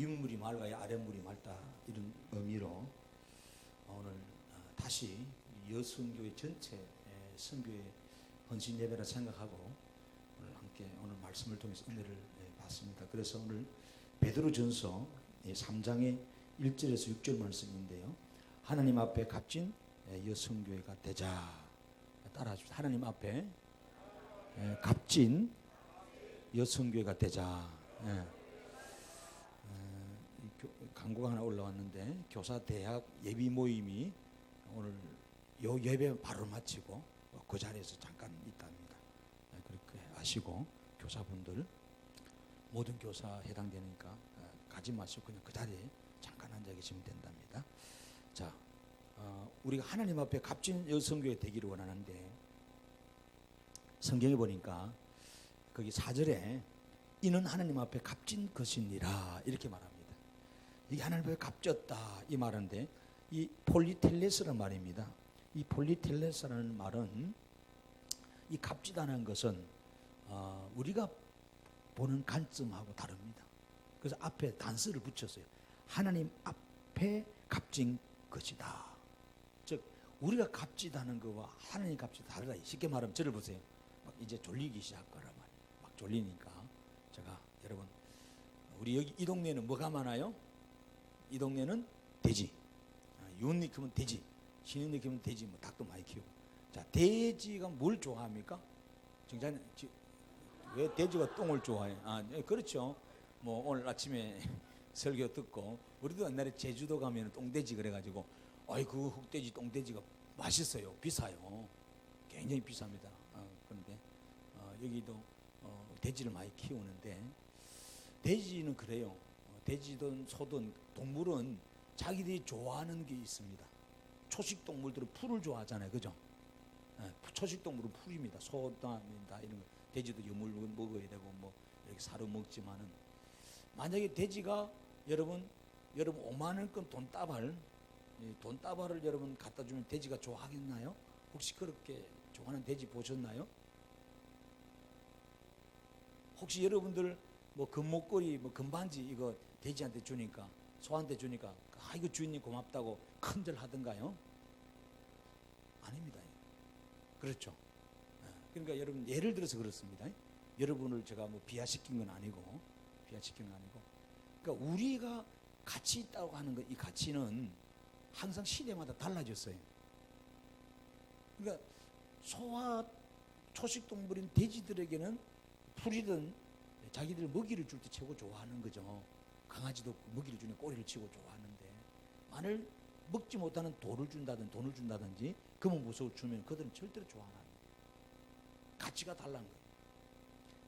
윗물이 맑아야 아랫물이 맑다 이런 의미로 오늘 다시 여sun교회 전체 선교의 헌신 예배라 생각하고 오늘 함께 오늘 말씀을 통해서 은혜를 받습니다. 그래서 오늘 베드로전서 3장의 1절에서 6절 말씀인데요. 하나님 앞에 값진 여sun교회가 되자. 따라하십시오. 하나님 앞에 값진 여sun교회가 되자. 광고가 하나 올라왔는데 교사 대학 예비 모임이 오늘 요 예배 바로 마치고 그 자리에서 잠깐 있답니다. 그렇게 아시고 교사분들 모든 교사 해당되니까 가지 마시고 그냥 그 자리에 잠깐 앉아 계시면 된답니다. 자, 우리가 하나님 앞에 값진 여성교회 되기를 원하는데 성경에 보니까 거기 4절에 이는 하나님 앞에 값진 것이니라 이렇게 말합니다. 이게 하나님 앞에 값졌다 이 말인데 이 폴리텔레스라는 말입니다. 이 폴리텔레스라는 말은 이 값지다는 것은 우리가 보는 관점하고 다릅니다. 그래서 앞에 단서를 붙였어요. 하나님 앞에 값진 것이다. 즉 우리가 값지다는 것과 하나님 값이 다르다. 쉽게 말하면 저를 보세요. 막 이제 졸리기 시작할 거란 말이에요. 막 졸리니까 제가 여러분 우리 여기 이 동네는 뭐가 많아요? 이 동네는 돼지. 유언니 키우면 돼지. 신언니 키우면 돼지. 뭐 닭도 많이 키우고. 자, 돼지가 뭘 좋아합니까? 정작 왜 돼지가 똥을 좋아해? 그렇죠. 뭐 오늘 아침에 설교 듣고 우리도 옛날에 제주도 가면 똥돼지 그래가지고 그 흑돼지 똥돼지가 맛있어요. 비싸요. 굉장히 비쌉니다. 그런데 여기도 돼지를 많이 키우는데 돼지는 그래요. 돼지든 소든 동물은 자기들이 좋아하는 게 있습니다. 초식 동물들은 풀을 좋아하잖아요. 그죠? 초식 동물은 풀입니다. 소다 이런 거. 돼지도 여물 먹어야 되고 뭐 이렇게 사료 먹지만은 만약에 돼지가 여러분 5만 원권 돈다발을 여러분 갖다 주면 돼지가 좋아하겠나요? 혹시 그렇게 좋아하는 돼지 보셨나요? 혹시 여러분들 뭐 금목걸이 뭐 금반지 이거 돼지한테 주니까 소한테 주니까 이거 주인님 고맙다고 큰절 하던가요? 아닙니다. 그렇죠. 그러니까 여러분 예를 들어서 그렇습니다. 여러분을 제가 뭐 비하시킨 건 아니고 그러니까 우리가 가치 있다고 하는 것, 이 가치는 항상 시대마다 달라졌어요. 그러니까 소와 초식 동물인 돼지들에게는 풀이든 자기들 먹이를 줄 때 최고 좋아하는 거죠. 강아지도 먹이를 주니 꼬리를 치고 좋아하는데 만일 먹지 못하는 돈을 준다든지 금은보석을 주면 그들은 절대로 좋아 안 합니다. 가치가 달라는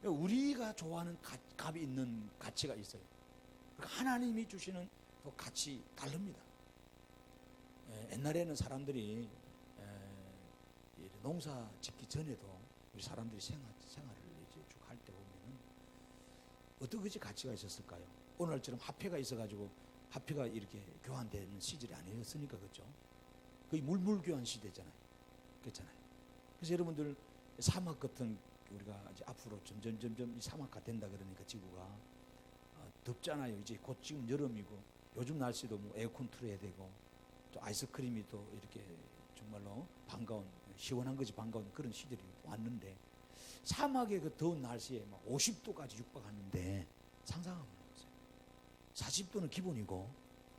거예요. 우리가 좋아하는 값이 있는 가치가 있어요. 하나님이 주시는 또 가치 다릅니다. 옛날에는 사람들이 농사 짓기 전에도 우리 사람들이 생활을 이제 쭉 할 때 보면은 어떤 것이 가치가 있었을까요? 오늘처럼 화폐가 있어가지고 화폐가 이렇게 교환되는 시절이 아니었으니까 그렇죠. 거의 물물교환 시대잖아요. 그렇잖아요. 그래서 여러분들 사막 같은 우리가 이제 앞으로 점점 이 사막화 된다 그러니까 지구가 덥잖아요. 이제 곧 지금 여름이고 요즘 날씨도 뭐 에어컨 틀어야 되고 또 아이스크림이 또 이렇게 정말로 반가운 시원한 것이 반가운 그런 시절이 왔는데 사막의 그 더운 날씨에 막 50도까지 육박하는데 상상하면 보세요. 40도는 기본이고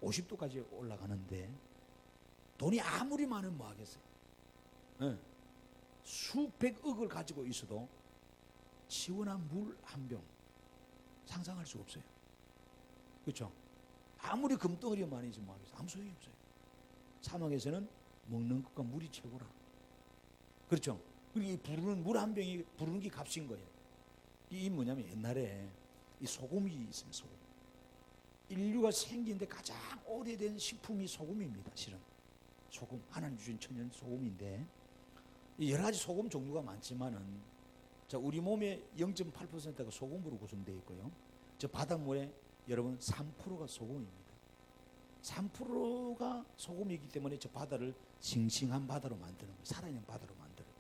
50도까지 올라가는데 돈이 아무리 많으면 뭐 하겠어요? 수백억을 가지고 있어도 시원한 물 한 병 상상할 수가 없어요. 그렇죠? 아무리 금덩어리가 많이 있으면 뭐 하겠어요? 아무 소용이 없어요. 사막에서는 먹는 것과 물이 최고라. 그렇죠? 그리고 이 부르는 물 한 병이 부르는 게 값인 거예요. 이 뭐냐면 옛날에 이 소금이 있습니다. 소금. 인류가 생기는데 가장 오래된 식품이 소금입니다. 실은 소금 하나님 주신 천연 소금인데 여러 가지 소금 종류가 많지만은 자 우리 몸의 0.8%가 소금으로 구성되어 있고요. 저 바닷물에 여러분 3%가 소금입니다. 3%가 소금이기 때문에 저 바다를 싱싱한 바다로 만드는 거예요. 살아있는 바다로 만들어요.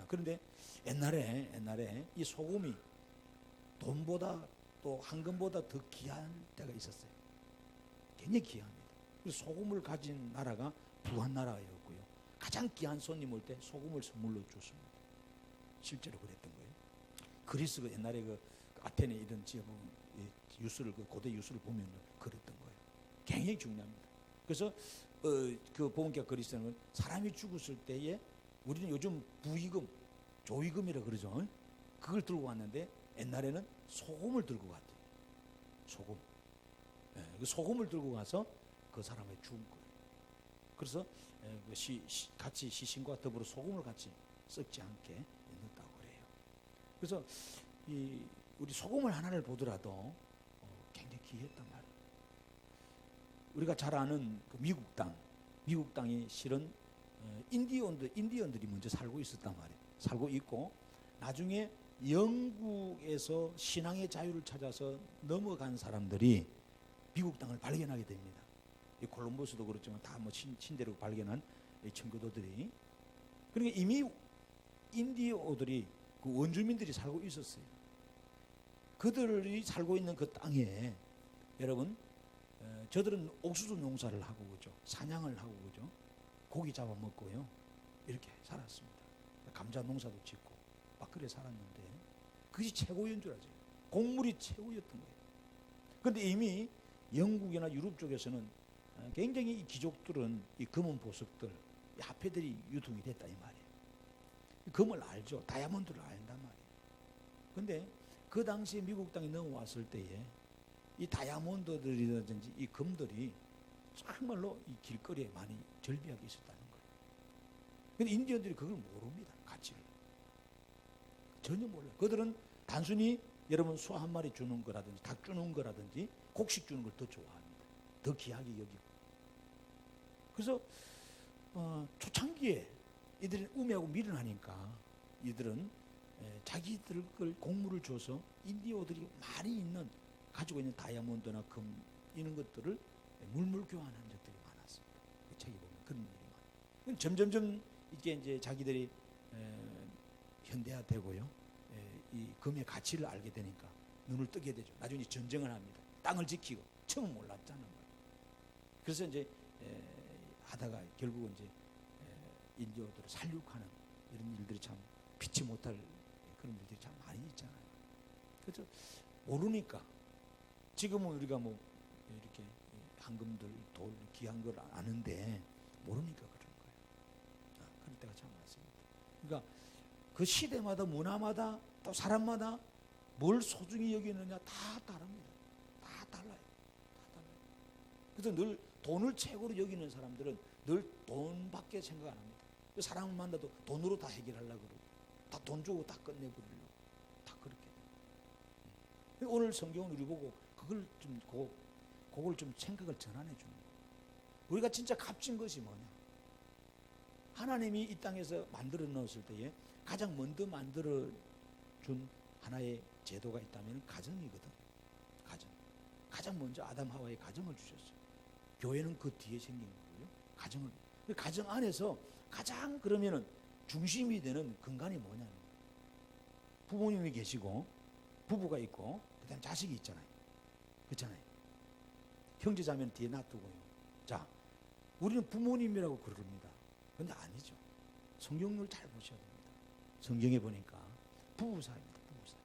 그런데 옛날에 이 소금이 돈보다 또 황금보다 더 귀한 때가 있었어요. 굉장히 귀합니다. 그래서 소금을 가진 나라가 부한 나라였고요. 가장 귀한 손님 올 때 소금을 선물로 줬습니다. 실제로 그랬던 거예요. 그리스가 옛날에 그 아테네 이런 지역 유수를 그 고대 유수를 보면 그랬던 거예요. 굉장히 중요합니다. 그래서 그 보험계약 그리스는 사람이 죽었을 때에 우리는 요즘 부의금, 조의금이라 그러죠. 그걸 들고 왔는데 옛날에는 소금을 들고 갔대요. 소금. 네, 그 소금을 들고 가서 그 사람을 죽은 거예요. 그래서 같이 시신과 더불어 소금을 같이 썩지 않게 넣었다고 그래요. 그래서 우리 소금을 하나를 보더라도 굉장히 귀했단 말이에요. 우리가 잘 아는 그 미국 땅이 실은 인디언들이 먼저 살고 있었단 말이에요. 살고 있고 나중에 영국에서 신앙의 자유를 찾아서 넘어간 사람들이 미국 땅을 발견하게 됩니다. 이 콜럼버스도 그렇지만 다 뭐 신대륙 발견한 이 청교도들이, 그러니까 이미 인디오들이 그 원주민들이 살고 있었어요. 그들이 살고 있는 그 땅에 여러분 저들은 옥수수 농사를 하고 그죠, 사냥을 하고 그죠, 고기 잡아 먹고요, 이렇게 살았습니다. 감자 농사도 짓고 막 그래 살았는데 그것이 최고인 줄 알죠. 곡물이 최고였던 거예요. 그런데 이미 영국이나 유럽 쪽에서는 굉장히 이 귀족들은 이 검은 보석들, 이 화폐들이 유통이 됐다 이 말이에요. 금을 알죠. 다이아몬드를 안단 말이에요. 그런데 그 당시에 미국 땅에 넘어왔을 때에 이 다이아몬드들이라든지 이 금들이 정말로 이 길거리에 많이 절비하게 있었다는 거예요. 그런데 인디언들이 그걸 모릅니다. 가치를. 전혀 몰라요. 그들은 단순히 여러분 소 한 마리 주는 거라든지 닭 주는 거라든지 곡식 주는 걸 더 좋아합니다. 더 귀하게 여기고. 그래서 초창기에 이들은 우매하고 미련하니까 이들은 자기들 걸 곡물을 줘서 인디오들이 많이 있는 가지고 있는 다이아몬드나 금 이런 것들을 물물 교환한 적들이 많았습니다. 책에 보면 그런 일이 많아요. 점점점 이제 자기들이 현대화되고요, 이 금의 가치를 알게 되니까 눈을 뜨게 되죠. 나중에 전쟁을 합니다. 땅을 지키고 처음 몰랐잖아요. 그래서 이제 하다가 결국은 이제 인디오들을 살육하는 이런 일들이 참 피치 못할 그런 일들이 참 많이 있잖아요. 그래서 모르니까 지금은 우리가 뭐 이렇게 황금들 돌 귀한 걸 아는데 모르니까 그런 거예요. 그럴 때가 참 많습니다. 그러니까 그 시대마다 문화마다 또 사람마다 뭘 소중히 여기느냐 다 다릅니다. 다 달라요. 다 달라요. 그래서 늘 돈을 최고로 여기는 사람들은 늘 돈밖에 생각 안 합니다. 사람을 만나도 돈으로 다 해결하려고 그러고 다 돈 주고 다 끝내버리려고 다 그렇게 돼요. 오늘 성경은 우리 보고 그걸 좀 생각을 전환해 주는 거예요. 우리가 진짜 값진 것이 뭐냐? 하나님이 이 땅에서 만들어 놓았을 때에 가장 먼저 만들어 준 하나의 제도가 있다면 가정이거든. 가장 먼저 아담 하와의 가정을 주셨어요. 교회는 그 뒤에 생긴 거고요. 가정 안에서 가장 그러면은 중심이 되는 근간이 뭐냐는 거예요. 부모님이 계시고 부부가 있고 그다음 자식이 있잖아요. 그렇잖아요. 형제자매는 뒤에 놔두고요. 자, 우리는 부모님이라고 그럽니다. 그런데 아니죠. 성경을 잘 보셔야 됩니다. 성경에 보니까 부부 사이입니다. 부부 사이.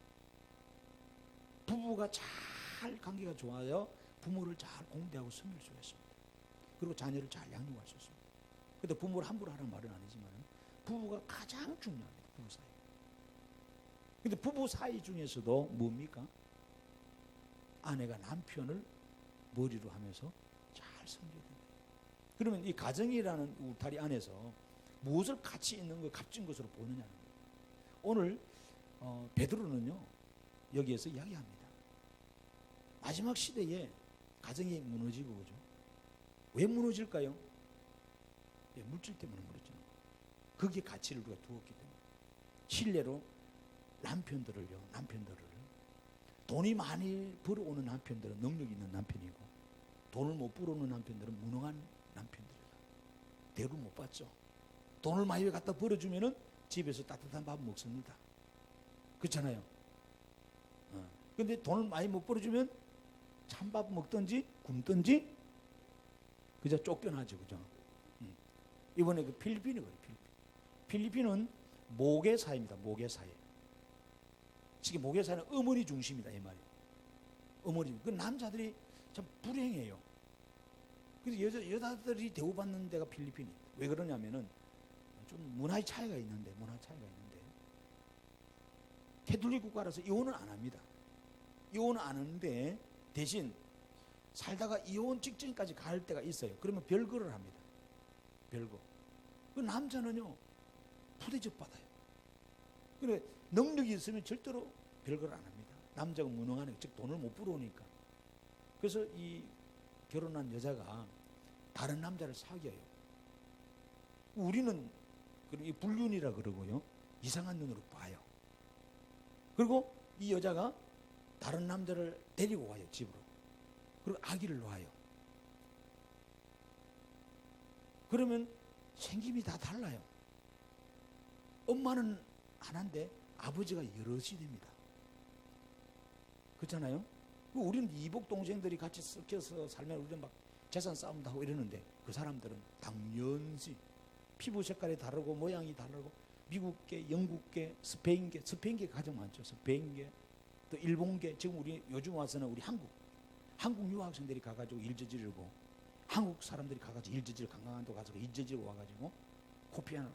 부부가 잘 관계가 좋아야 부모를 잘 공대하고 섬길 수가 있습니다. 그리고 자녀를 잘 양육할 수 있습니다. 그런데 부모를 함부로 하라는 말은 아니지만 부부가 가장 중요합니다. 부부 사이. 그런데 부부 사이 중에서도 뭡니까? 아내가 남편을 머리로 하면서 잘 섬겨야 됩니다. 그러면 이 가정이라는 울타리 안에서 무엇을 가치 있는 것, 값진 것으로 보느냐는 거예요. 오늘 베드로는요 여기에서 이야기합니다. 마지막 시대에 가정이 무너지고 그죠? 왜 무너질까요? 물질 때문에 무너지는 거예요. 거기에 가치를 우리가 두었기 때문에. 실례로 남편들을 돈이 많이 벌어오는 남편들은 능력 있는 남편이고 돈을 못 벌어오는 남편들은 무능한 남편들이다. 대우를 못 받죠. 돈을 많이 갖다 벌어주면은 집에서 따뜻한 밥 먹습니다. 그렇잖아요. 근데 돈을 많이 못 벌어주면 찬밥 먹든지 굶든지 그저 쫓겨나죠. 그죠? 이번에 그 필리핀이 그래요. 필리핀은 모계사회입니다. 모계사회. 지금 모계사회는 어머니 중심이다 이 말이에요. 어머니. 그 남자들이 참 불행해요. 그래서 여자들이 대우받는 데가 필리핀이에요. 왜 그러냐면은 좀 문화의 차이가 있는데 캐톨릭 국가라서 이혼은 안 합니다. 이혼은 안 하는데 대신 살다가 이혼 직전까지 갈 때가 있어요. 그러면 별거를 합니다. 별거. 그 남자는요 푸대접 받아요. 그래 능력이 있으면 절대로 별걸 안 합니다. 남자가 무능하니까, 즉 돈을 못 벌어오니까. 그래서 이 결혼한 여자가 다른 남자를 사귀어요. 우리는 이 불륜이라 그러고요, 이상한 눈으로 봐요. 그리고 이 여자가 다른 남자를 데리고 와요, 집으로. 그리고 아기를 낳아요. 그러면 생김이 다 달라요. 엄마는 하나인데 아버지가 여럿이 됩니다. 그렇잖아요? 우리는 이복 동생들이 같이 섞여서 살면 우리는 막 재산 싸움도 하고 이러는데 그 사람들은 당연시 피부 색깔이 다르고 모양이 다르고 미국계, 영국계, 스페인계 가장 많죠. 스페인계, 또 일본계. 지금 우리 요즘 와서는 우리 한국 유학생들이 가가지고 일 저지르고, 한국 사람들이 가가지고 일 저지르고, 관광도 가서 일 저지르고 와가지고 코피하는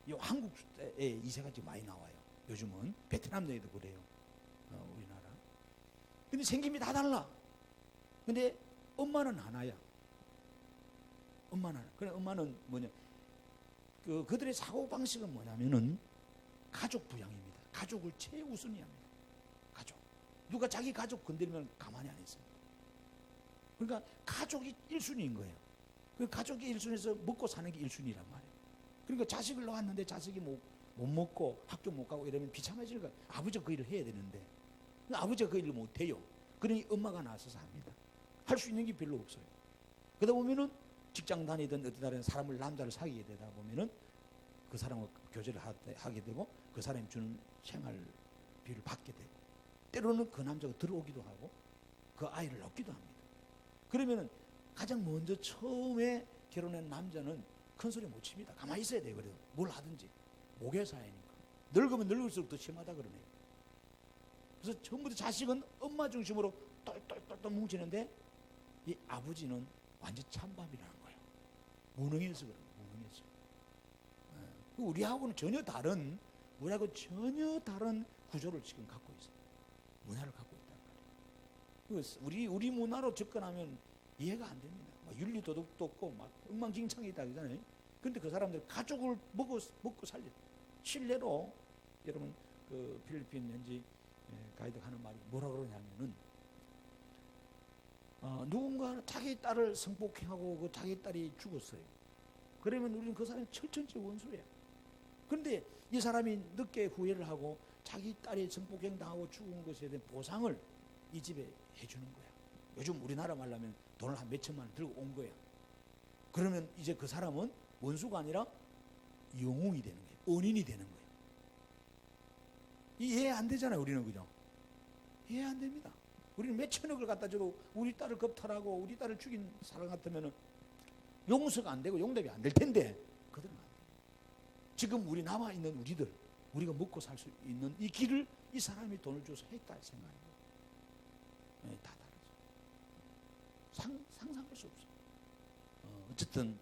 이 한국의 이세가 지금 많이 나와요. 요즘은 베트남 내에도 그래요. 우리나라. 근데 생김이 다 달라. 근데 엄마는 하나야. 엄마는 하나. 그래 엄마는 뭐냐? 그들의 사고 방식은 뭐냐면은 가족 부양입니다. 가족을 최우선이합니다. 가족. 누가 자기 가족 건드리면 가만히 안 있습니다. 그러니까 가족이 1순위인 거예요. 그 가족이 1순위에서 먹고 사는 게 1순위란 말이에요. 그러니까 자식을 낳았는데 자식이 못 먹고 학교 못 가고 이러면 비참해지니까 아버지가 그 일을 해야 되는데 아버지가 그 일을 못 해요. 그러니 엄마가 나서서 합니다. 할 수 있는 게 별로 없어요. 그러다 보면은 직장 다니든 어디 다른 사람을 남자를 사귀게 되다 보면은 그 사람과 교제를 하게 되고 그 사람이 주는 생활비를 받게 되고 때로는 그 남자가 들어오기도 하고 그 아이를 낳기도 합니다. 그러면은 가장 먼저 처음에 결혼한 남자는 큰 소리 못 칩니다. 가만히 있어야 돼요. 그래도 뭘 하든지 모계사회니까 늙으면 늙을수록 더 심하다 그러네요. 그래서 전부 자식은 엄마 중심으로 똘똘똘똘 뭉치는데 이 아버지는 완전 찬밥이라는 거예요. 무능해서 그래요. 무능해서. 우리하고는 전혀 다른 구조를 지금 갖고 있어요. 문화를 갖고 있단 말이에요. 우리 문화로 접근하면 이해가 안 됩니다. 윤리 도덕도 없고 막 엉망진창이다 그러잖아요. 그런데 그 사람들 가족을 먹고 살려. 실례로 여러분 그 필리핀 현지 가이드 하는 말이 뭐라 그러냐면은 누군가 자기 딸을 성폭행하고 그 자기 딸이 죽었어요. 그러면 우리는 그 사람이 철천지 원수예요. 그런데 이 사람이 늦게 후회를 하고 자기 딸이 성폭행 당하고 죽은 것에 대한 보상을 이 집에 해주는 거야. 요즘 우리나라 말로 하면 돈을 한 몇천만 원 들고 온 거야. 그러면 이제 그 사람은 원수가 아니라 영웅이 되는 거예요. 은인이 되는 거예요. 이해 안 되잖아요. 우리는 그죠? 이해 안 됩니다. 우리는 몇천억을 갖다 줘도 우리 딸을 겁탈하고 우리 딸을 죽인 사람 같으면 용서가 안 되고 용납이 안 될 텐데 그들은 안 돼요. 지금 우리 남아있는 우리가 먹고 살 수 있는 이 길을 이 사람이 돈을 줘서 했다 생각해요. 네, 다 다르죠. 상상할 수 없어요. 어쨌든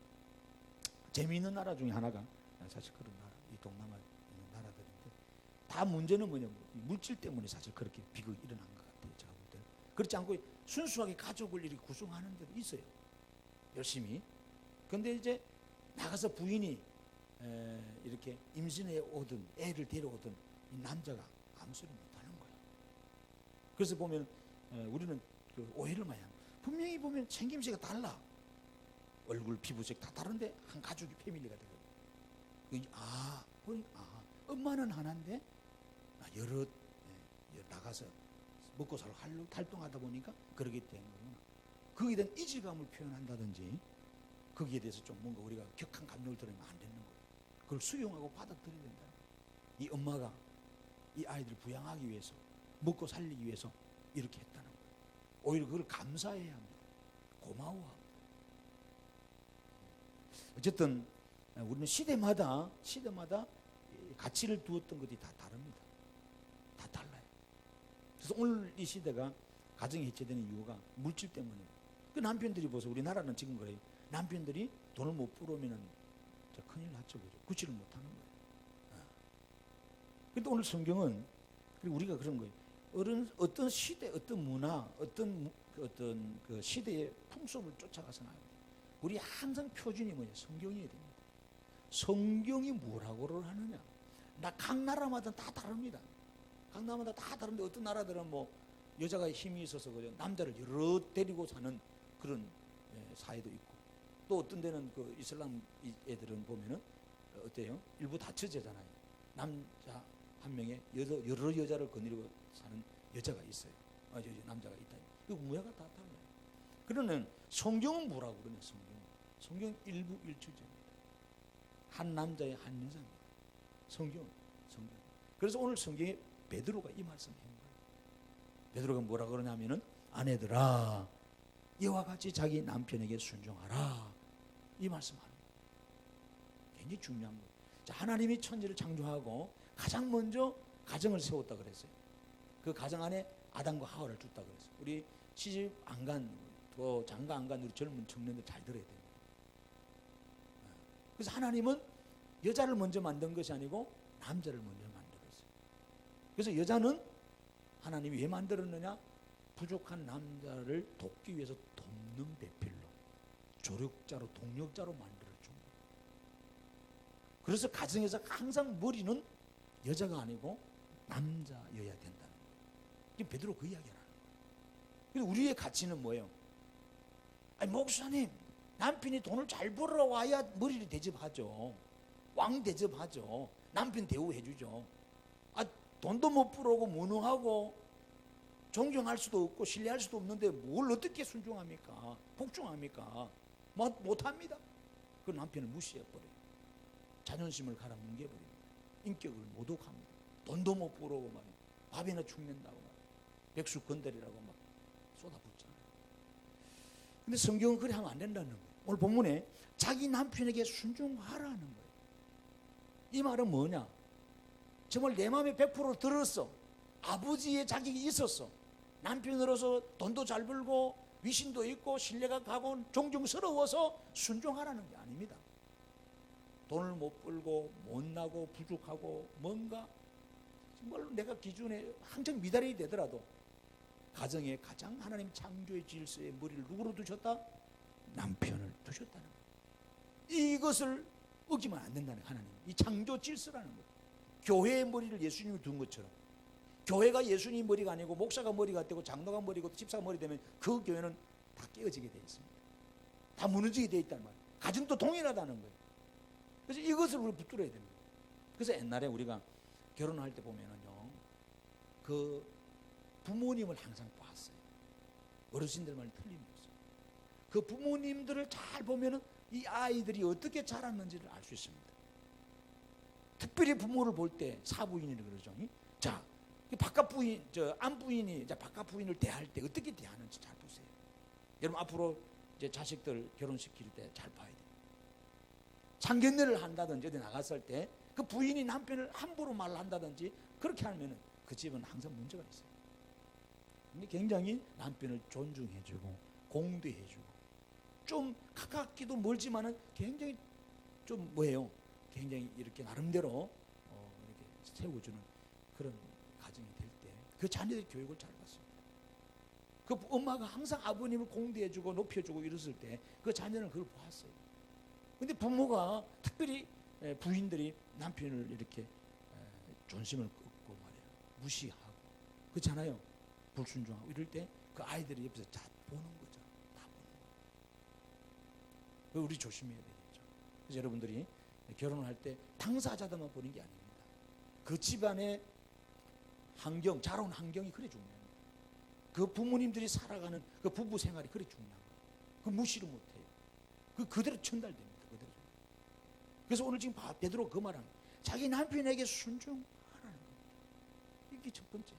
재미있는 나라 중에 하나가 사실 그런 나라, 이 동남아에 있는 나라들인데 다 문제는 뭐냐면 물질 때문에 사실 그렇게 비극이 일어난 것 같아요. 제가 볼 때는. 그렇지 않고 순수하게 가족을 이렇게 구성하는 데도 있어요. 열심히. 근데 이제 나가서 부인이 이렇게 임신해 오든 애를 데려오든 이 남자가 아무 소리 못하는 거예요. 그래서 보면 우리는 그 오해를 많이 합니다. 분명히 보면 생김새가 달라. 얼굴 피부색 다 다른데 한 가족이 패밀리가 되거든요. 엄마는 하나인데 여러 나가서 먹고 살고 활동하다 보니까 그러게 된 거구나. 거기에 대한 이질감을 표현한다든지 거기에 대해서 좀 뭔가 우리가 격한 감정을 들으면 안 되는 거예요. 그걸 수용하고 받아들여야 된다. 이 엄마가 이 아이들을 부양하기 위해서 먹고 살리기 위해서 이렇게 했다는 거예요. 오히려 그걸 감사해야 합니다. 고마워합니다. 어쨌든 우리는 시대마다 가치를 두었던 것이 다 다릅니다. 다 달라요. 그래서 오늘 이 시대가 가정이 해체되는 이유가 물질 때문이에요. 그 남편들이 보세요. 우리나라는 지금 그래요. 남편들이 돈을 못 벌어오면 큰일 났죠. 그죠? 구치를 못 하는 거예요. 그런데 오늘 성경은 우리가 그런 거예요. 어떤 시대, 어떤 문화, 어떤 그 시대의 풍습을 쫓아가서는 안 돼요. 우리 항상 표준이 뭐냐? 성경이어야 됩니다. 성경이 뭐라고를 하느냐? 각 나라마다 다 다릅니다. 각 나라마다 다 다른데 어떤 나라들은 뭐 여자가 힘이 있어서 그죠? 남자를 여러 데리고 사는 그런 사회도 있고, 또 어떤 데는 그 이슬람 애들은 보면은 어때요? 일부 다처제잖아요. 남자 한 명에 여러 여자를 거느리고 사는 여자가 있어요. 남자가 있다. 그 문화가 다 달라요. 그러면 성경은 뭐라고 그러냐? 성경 일부일처제입니다. 한 남자의 한 여자입니다. 성경. 그래서 오늘 성경에 베드로가 이 말씀을 한 거예요. 베드로가 뭐라 그러냐면은 아내들아 이와 같이 자기 남편에게 순종하라 이 말씀하는 거예요. 굉장히 중요한 거예요. 자, 하나님이 천지를 창조하고 가장 먼저 가정을 세웠다 그랬어요. 그 가정 안에 아담과 하와를 줬다 그랬어요. 우리 시집 안 간, 또 장가 안 간 우리 젊은 청년들 잘 들어야 됩니다. 그래서 하나님은 여자를 먼저 만든 것이 아니고 남자를 먼저 만들었어요. 그래서 여자는 하나님이 왜 만들었느냐? 부족한 남자를 돕기 위해서 돕는 배필로, 조력자로, 동력자로 만들어준 거예요. 그래서 가정에서 항상 머리는 여자가 아니고 남자여야 된다는 거예요. 이게 베드로 그 이야기를 하는 거예요. 그래서 우리의 가치는 뭐예요? 아니, 목사님, 남편이 돈을 잘 벌어와야 머리를 대접하죠. 왕 대접하죠. 남편 대우해주죠. 돈도 못 벌어오고 무능하고 존경할 수도 없고 신뢰할 수도 없는데 뭘 어떻게 순종합니까? 복종합니까? 못합니다. 그 남편을 무시해버려요. 자존심을 갈아 뭉개버립니다. 인격을 모독합니다. 돈도 못 벌어오고 말이에요. 밥이나 죽는다고 말이에요. 백수 건드리라고 막 쏟아붓잖아요. 근데 성경은 그래 하면 안 된다는 거예요. 오늘 본문에 자기 남편에게 순종하라는 거예요. 이 말은 뭐냐? 정말 내 마음에 100% 들었어. 아버지의 자격이 있었어. 남편으로서 돈도 잘 벌고 위신도 있고 신뢰가 가고 존경스러워서 순종하라는 게 아닙니다. 돈을 못 벌고 못나고 부족하고 뭔가 정말 내가 기준에 항상 미달이 되더라도 가정에 가장 하나님 창조의 질서에 머리를 누구로 두셨다? 남편을 두셨다는 거예요. 이것을 어기면 안 된다는 거예요. 하나님 이 창조 질서라는 거예요. 교회의 머리를 예수님이 둔 것처럼 교회가 예수님 머리가 아니고 목사가 머리가 되고 장로가 머리고 집사가 머리 되면 그 교회는 다 깨어지게 되어 있습니다. 다 무너지게 되어 있다는 말이에요. 가정도 동일하다는 거예요. 그래서 이것을 우리가 붙들어야 됩니다. 그래서 옛날에 우리가 결혼할 때 보면은요, 그 부모님을 항상 봤어요. 어르신들 말 틀림없어요. 그 부모님들을 잘 보면은 이 아이들이 어떻게 자랐는지를 알 수 있습니다. 특별히 부모를 볼 때 사부인이라고 그러죠. 자, 바깥 부인, 안 부인이 바깥 부인을 대할 때 어떻게 대하는지 잘 보세요. 여러분 앞으로 이제 자식들 결혼시킬 때 잘 봐야 돼요. 상견례를 한다든지 어디 나갔을 때 그 부인이 남편을 함부로 말을 한다든지 그렇게 하면은 그 집은 항상 문제가 있어요. 근데 굉장히 남편을 존중해주고 공대해주고 좀 가깝기도 멀지만은 굉장히 좀 뭐예요? 굉장히 이렇게 나름대로 이렇게 세워주는 그런 가정이 될 때 그 자녀들이 교육을 잘 받습니다. 그 엄마가 항상 아버님을 공대해주고 높여주고 이랬을 때 그 자녀는 그걸 보았어요. 근데 부모가 특별히 부인들이 남편을 이렇게 존심을 끊고 말이에요. 무시하고 그렇잖아요. 불순종하고 이럴 때 그 아이들이 옆에서 다 보는 거죠. 다 보는 거예요. 우리 조심해야 되겠죠. 그래서 여러분들이 결혼을 할 때 당사자들만 보는 게 아닙니다. 그 집안의 환경, 자라온 환경이 그래 중요합니다. 그 부모님들이 살아가는 그 부부 생활이 그래 중요한 거예요. 그 무시를 못해요. 그대로 전달됩니다. 그대로. 그래서 오늘 지금 베드로 그 말은 자기 남편에게 순종하라는 겁니다. 이게 첫 번째.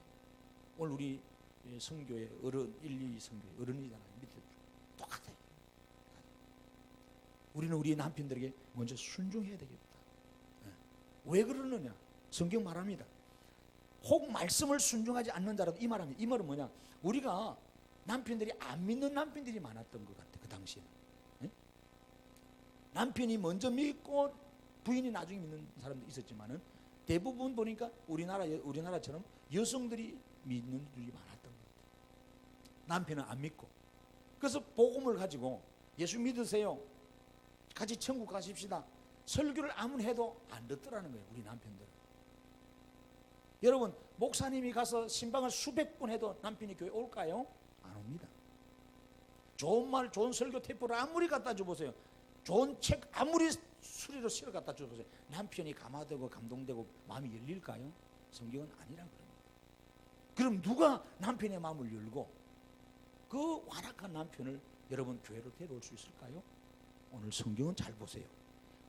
오늘 우리 성교의 어른 1, 2 성교의 어른이잖아요. 밑에 똑같아요. 우리는 우리 남편들에게 먼저 순종해야 되겠다. 왜 그러느냐? 성경 말합니다. 혹 말씀을 순종하지 않는 자라도 이 말합니다. 이 말은 뭐냐? 우리가 남편들이 안 믿는 남편들이 많았던 것 같아. 그 당시에는. 남편이 먼저 믿고 부인이 나중에 믿는 사람도 있었지만은 대부분 보니까 우리나라처럼 여성들이 믿는 분들이 많았던 것 같아요. 남편은 안 믿고. 그래서 복음을 가지고 예수 믿으세요. 같이 천국 가십시다. 설교를 아무리 해도 안 듣더라는 거예요. 우리 남편들은. 여러분, 목사님이 가서 신방을 수백 번 해도 남편이 교회 올까요? 안 옵니다. 좋은 말, 좋은 설교 테이프를 아무리 갖다 줘보세요. 좋은 책 아무리 수리로 실어 갖다 줘보세요. 남편이 감화되고 감동되고 마음이 열릴까요? 성경은 아니라고 그럽니다. 그럼 누가 남편의 마음을 열고 그 완악한 남편을 여러분 교회로 데려올 수 있을까요? 오늘 성경은 잘 보세요.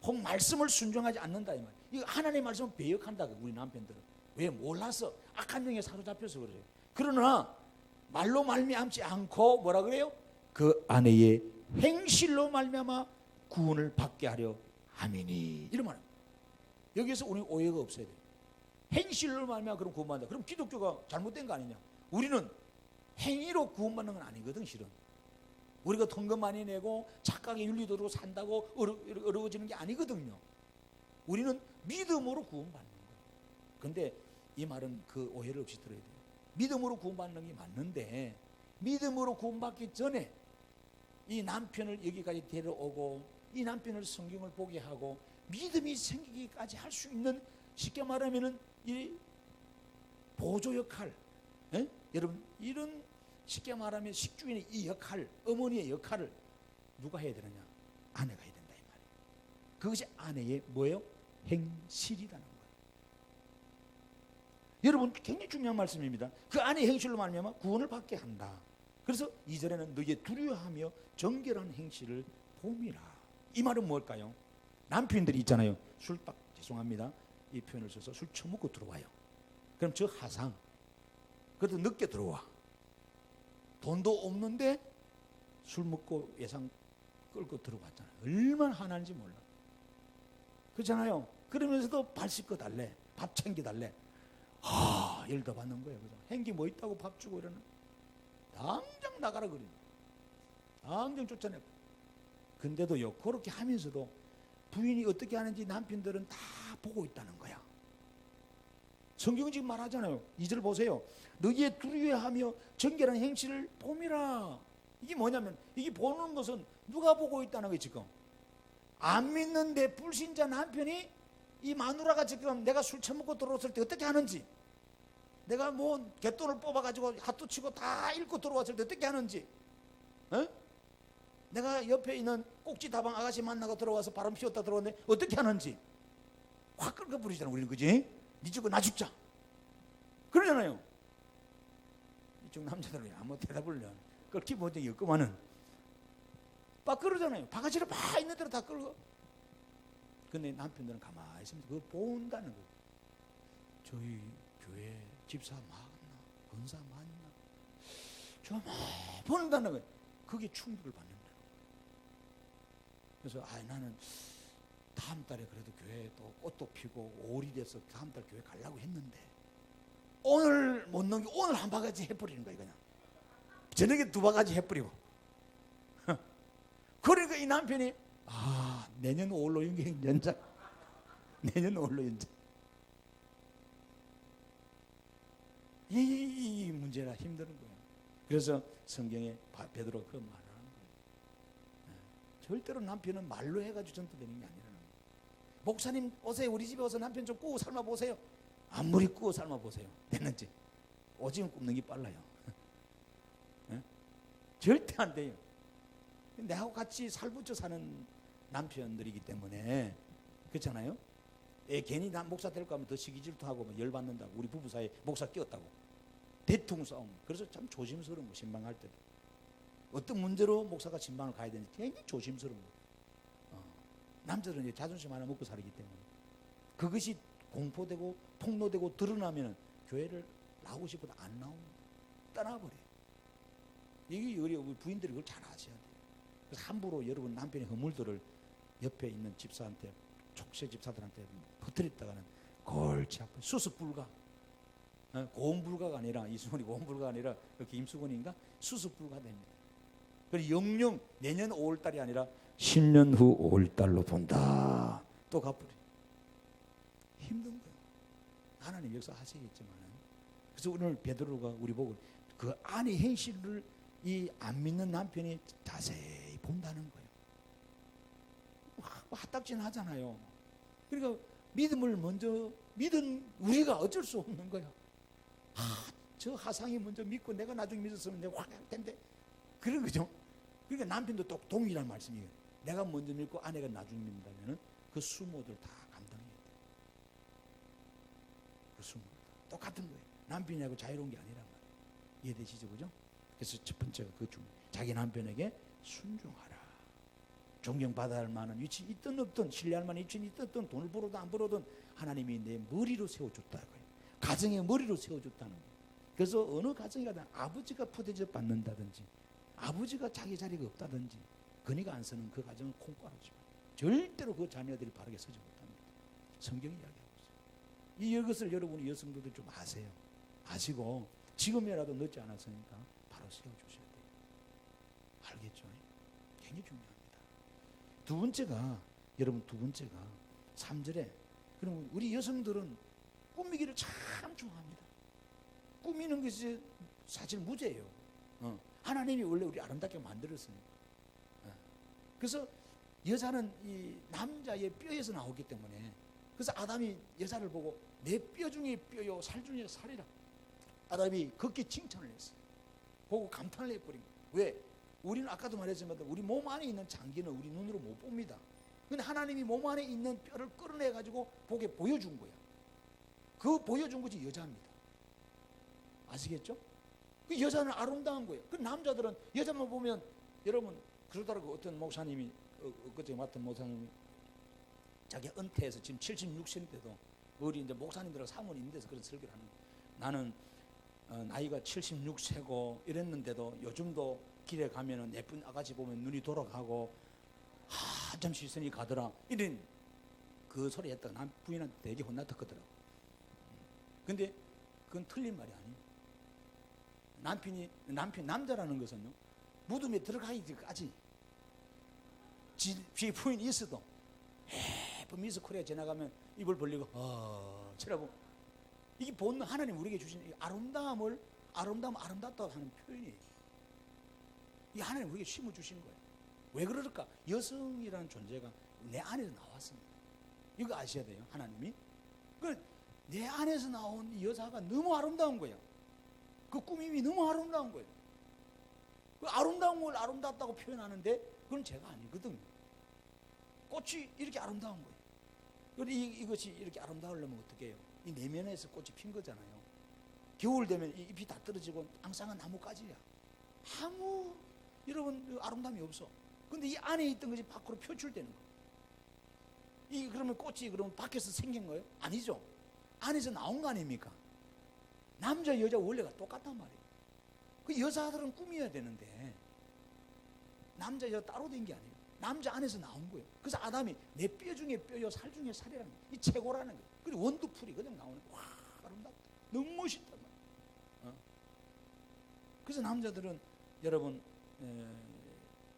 혹 말씀을 순종하지 않는다 이 말이에요. 이거 하나님의 말씀을 배역한다. 우리 남편들은. 왜? 몰라서 악한 영에 사로잡혀서 그래요. 그러나 말로 말미암지 않고 뭐라 그래요? 그 아내의 행실로 말미암아 구원을 받게 하려 함이니. 이런 말이에요. 여기에서 우리 오해가 없어야 돼요. 행실로 말미암아 그럼 구원받는다. 그럼 기독교가 잘못된 거 아니냐? 우리는 행위로 구원받는 건 아니거든. 실은 우리가 헌금 많이 내고 착하게 윤리도로 산다고 어려워지는 게 아니거든요. 우리는 믿음으로 구원받는 거예요. 근데 이 말은 그 오해를 없이 들어야 돼요. 믿음으로 구원받는 게 맞는데 믿음으로 구원받기 전에 이 남편을 여기까지 데려오고 이 남편을 성경을 보게 하고 믿음이 생기기까지 할 수 있는, 쉽게 말하면은 이 보조 역할, 여러분 이런 쉽게 말하면 식주인의 이 역할, 어머니의 역할을 누가 해야 되느냐? 아내가 해야 된다 이 말이에요. 그것이 아내의 뭐예요? 행실이라는 거예요. 여러분 굉장히 중요한 말씀입니다. 그 아내의 행실로 말미암아 구원을 받게 한다. 그래서 2절에는 너희의 두려워하며 정결한 행실을 봄이라. 이 말은 뭘까요? 남편들이 있잖아요. 죄송합니다. 이 표현을 써서 술 처먹고 들어와요. 그럼 저 하상, 그래도 늦게 들어와. 돈도 없는데 술 먹고 예상 끌고 들어왔잖아요. 얼마나 화나는지 몰라. 그렇잖아요. 그러면서도 발 씻고 달래, 밥 챙겨 달래. 열도 받는 거예요. 그죠? 행기 뭐 있다고 밥 주고 이러는. 당장 나가라 그래요. 당장 쫓아내고. 근데도요, 그렇게 하면서도 부인이 어떻게 하는지 남편들은 다 보고 있다는 거야. 성경은 지금 말하잖아요. 2절 보세요. 너희의 두려워하며 정결한 행실을 봄이라. 이게 뭐냐면, 이게 보는 것은 누가 보고 있다는 거예요. 지금 안 믿는데 불신자 남편이 이 마누라가 지금 내가 술 처먹고 들어왔을 때 어떻게 하는지, 내가 뭐 갯돈을 뽑아가지고 핫도 치고 다 읽고 들어왔을 때 어떻게 하는지, 내가 옆에 있는 꼭지 다방 아가씨 만나고 들어와서 바람 피웠다 들어왔는데 어떻게 하는지 확 끌고 부리잖아. 우리는 그지? 니 죽고 나 죽자 그러잖아요. 이쪽 남자들은 아무 대답을 끌기 못해. 엮으면은 막 그러잖아요. 바가지를 막 있는 대로 다 끌고. 근데 남편들은 가만히 있으면 그거 본다는 거예요. 저희 교회 집사 맞나? 권사 맞나? 좀 본다는 거예요. 그게 충격을 받는다. 그래서 나는 다음 달에 그래도 교회에 또 꽃도 피고 5월이 돼서 다음 달 교회 가려고 했는데 오늘 못 넘기고 오늘 한 바가지 해버리는 거예요. 그냥 저녁에 2바가지 해버리고. 그러니까 이 남편이 내년 5월로 연장. 내년 5월로 연장. 이 문제라 힘드는 거예요. 그래서 성경에 베드로가 그 말을 하는 거예요. 절대로 남편은 말로 해가지고 전도되는 게 아니라는 거예요. 목사님 오세요. 우리 집에 와서 남편 좀 구워 삶아 보세요. 아무리 구워 삶아 보세요. 됐는지. 오징어 굽는 게 빨라요. 절대 안 돼요. 내하고 같이 살붙여 사는 남편들이기 때문에 그렇잖아요. 괜히 난 목사 될까 하면 더 시기 질투하고 열받는다고. 우리 부부 사이에 목사 끼었다고 대통 싸움. 그래서 참 조심스러운 거. 신방할 때도 어떤 문제로 목사가 신방을 가야 되는지 굉장히 조심스러운 거. 남자들은 이제 자존심 하나 먹고 살기 때문에 그것이 공포되고 폭로되고 드러나면 교회를 나오고 싶어도 안 나옵니다. 떠나버려요. 이게 우리 부인들이 그걸 잘 아셔야 돼요. 그래서 함부로 여러분 남편의 허물들을 옆에 있는 집사한테, 촉새 집사들한테 퍼뜨렸다가는 골치 아파요. 수습 불가. 고음 불가가 아니라, 이수근이 고음 불가가 아니라 김수근인가? 수습 불가 됩니다. 그리고 영영 내년 5월달이 아니라 10년 후 5월달로 본다. 또 갚으래. 힘든 거예요. 하나님 역사하시겠지만. 그래서 오늘 베드로가 우리 보고 그 아내 행실을 이 안 믿는 남편이 자세히 본다는 거예요. 화딱진 하잖아요. 그러니까 믿음을 먼저 믿은 우리가 어쩔 수 없는 거야. 저 하상이 먼저 믿고 내가 나중에 믿었으면 내가 확 할 텐데. 그런 거죠. 그러니까 남편도 또 동일한 말씀이에요. 내가 먼저 믿고 아내가 나중에 믿는다면 그 수모들 다 감당해야 돼. 그 수모들 똑같은 거예요. 남편이하고 자유로운 게 아니란 말이에요. 이해되시죠? 그죠? 그래서 첫 번째가 그 자기 남편에게 순종하라. 존경받아야 할 만한 위치 있든 없든, 신뢰할 만한 위치 있든 없든, 돈을 벌어도 안 벌어든 하나님이 내 머리로 세워줬다고요. 가정의 머리로 세워줬다는 거예요. 그래서 어느 가정이 가든 아버지가 푸대접 받는다든지, 아버지가 자기 자리가 없다든지, 그니가 안 서는 그 가정은 콩가루지만 절대로 그 자녀들이 바르게 서지 못합니다. 성경이 이야기하고 있어요. 이것을 여러분이 여성들도 좀 아세요. 아시고 지금이라도 늦지 않았으니까 바로 세워주셔야 돼요. 알겠죠? 굉장히 중요합니다. 두 번째가, 여러분 두 번째가 3절에, 그럼 우리 여성들은 꾸미기를 참 좋아합니다. 꾸미는 것이 사실 무죄예요. 하나님이 원래 우리 아름답게 만들었으니까. 그래서 여자는 이 남자의 뼈에서 나오기 때문에, 그래서 아담이 여자를 보고 내 뼈 중에 뼈요 살 중에 살이라, 아담이 그렇게 칭찬을 했어요. 보고 감탄을 해버린 거예요. 왜? 우리는 아까도 말했지만 우리 몸 안에 있는 장기는 우리 눈으로 못 봅니다. 근데 하나님이 몸 안에 있는 뼈를 끌어내 가지고 보게 보여준 거야. 그 보여준 것이 여자입니다. 아시겠죠? 그 여자는 아름다운 거예요. 그 남자들은 여자만 보면, 여러분 그러더라고. 어떤 목사님이, 그때 맡은 목사님이 자기 은퇴해서 지금 76세인데도 우리 이제 목사님들하고 사모님인데서 그런 설교를 하는 거예요. 나는 나이가 76세고 이랬는데도 요즘도 길에 가면은 예쁜 아가씨 보면 눈이 돌아가고 한참 시선이 가더라. 이런 그 소리 했다가 남 부인한테 되게 혼났었거든요. 근데 그건 틀린 말이 아니에요. 남자라는 것은요, 무덤에 들어가기까지 지 부인이 있어도 예쁜 미스 코리아 지나가면 입을 벌리고 치라고. 이게 본능, 하나님 우리에게 주신 아름다움 아름답다고 하는 표현이에요. 이 하나님 우리에게 심어 주신 거예요. 왜 그럴까? 여성이라는 존재가 내 안에서 나왔습니다. 이거 아셔야 돼요. 하나님이 내 안에서 나온 이 여자가 너무 아름다운 거예요. 그 꾸밈이 너무 아름다운 거예요. 그 아름다운 걸 아름답다고 표현하는데 그건 제가 아니거든요. 꽃이 이렇게 아름다운 거예요. 그런데 이것이 이렇게 아름다우려면 어떻게 해요? 이 내면에서 꽃이 핀 거잖아요. 겨울 되면 이 잎이 다 떨어지고 앙상한 나뭇가지야. 아무 여러분 아름다움이 없어. 근데 이 안에 있던 것이 밖으로 표출되는 거예요. 그러면 꽃이 그러면 밖에서 생긴 거예요? 아니죠. 안에서 나온 거 아닙니까? 남자 여자 원래가 똑같단 말이에요. 그 여자들은 꾸며야 되는데 남자 여자 따로 된 게 아니에요. 남자 안에서 나온 거예요. 그래서 아담이 내 뼈 중에 뼈요 살 중에 살이라는 거예요. 이 최고라는 거예요. 그리고 원두풀이 그냥 나오는 거예요. 와, 아름답다. 너무 멋있단 말이에요. 그래서 남자들은 여러분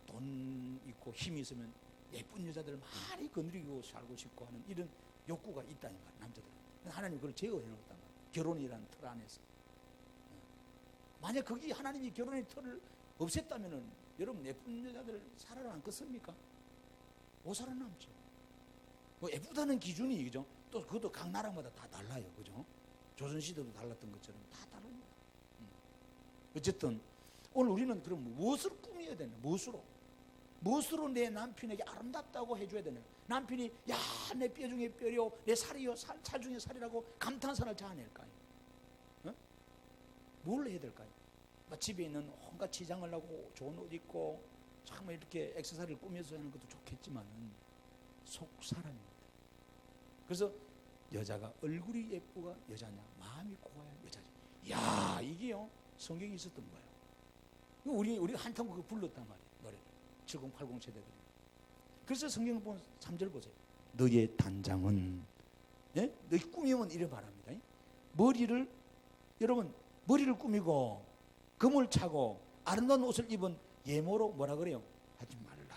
돈 있고 힘이 있으면 예쁜 여자들을 많이 건드리고 살고 싶고 하는 이런 욕구가 있다는 거예요. 남자들은. 하나님이 그걸 제어해 놓았단 말이에요. 결혼이라는 틀 안에서. 만약 거기 하나님이 결혼의 틀을 없앴다면은 여러분 예쁜 여자들 살아남겠습니까? 못 살아남죠. 뭐 예쁘다는 기준이, 그죠? 또 그것도 각 나라마다 다 달라요, 그죠? 조선시대도 달랐던 것처럼 다 다릅니다. 어쨌든 오늘 우리는 그럼 무엇을 꾸며야 되나? 무엇으로 내 남편에게 아름답다고 해줘야 되나? 남편이 야, 내 뼈 중에 뼈요, 내 살이요, 살 중에 살이라고 감탄사를 자아낼까요? 뭘 해야 될까요? 집에 있는 온갖 치장을 하고 좋은 옷 입고 참 이렇게 액세서리를 꾸며서 하는 것도 좋겠지만은 속 사람입니다. 그래서 여자가 얼굴이 예쁘가 여자냐, 마음이 고와야 여자죠. 야, 이게요 성경이 있었던 거예요. 우리 한참 그거 불렀단 말이에요. 노래를. 7080 세대들이. 그래서 성경 보면 3절 보세요. 너의 단장은, 예? 너희 꾸미면 이래 말합니다. 여러분 머리를 꾸미고 금을 차고 아름다운 옷을 입은 예모로 뭐라 그래요? 하지 말라.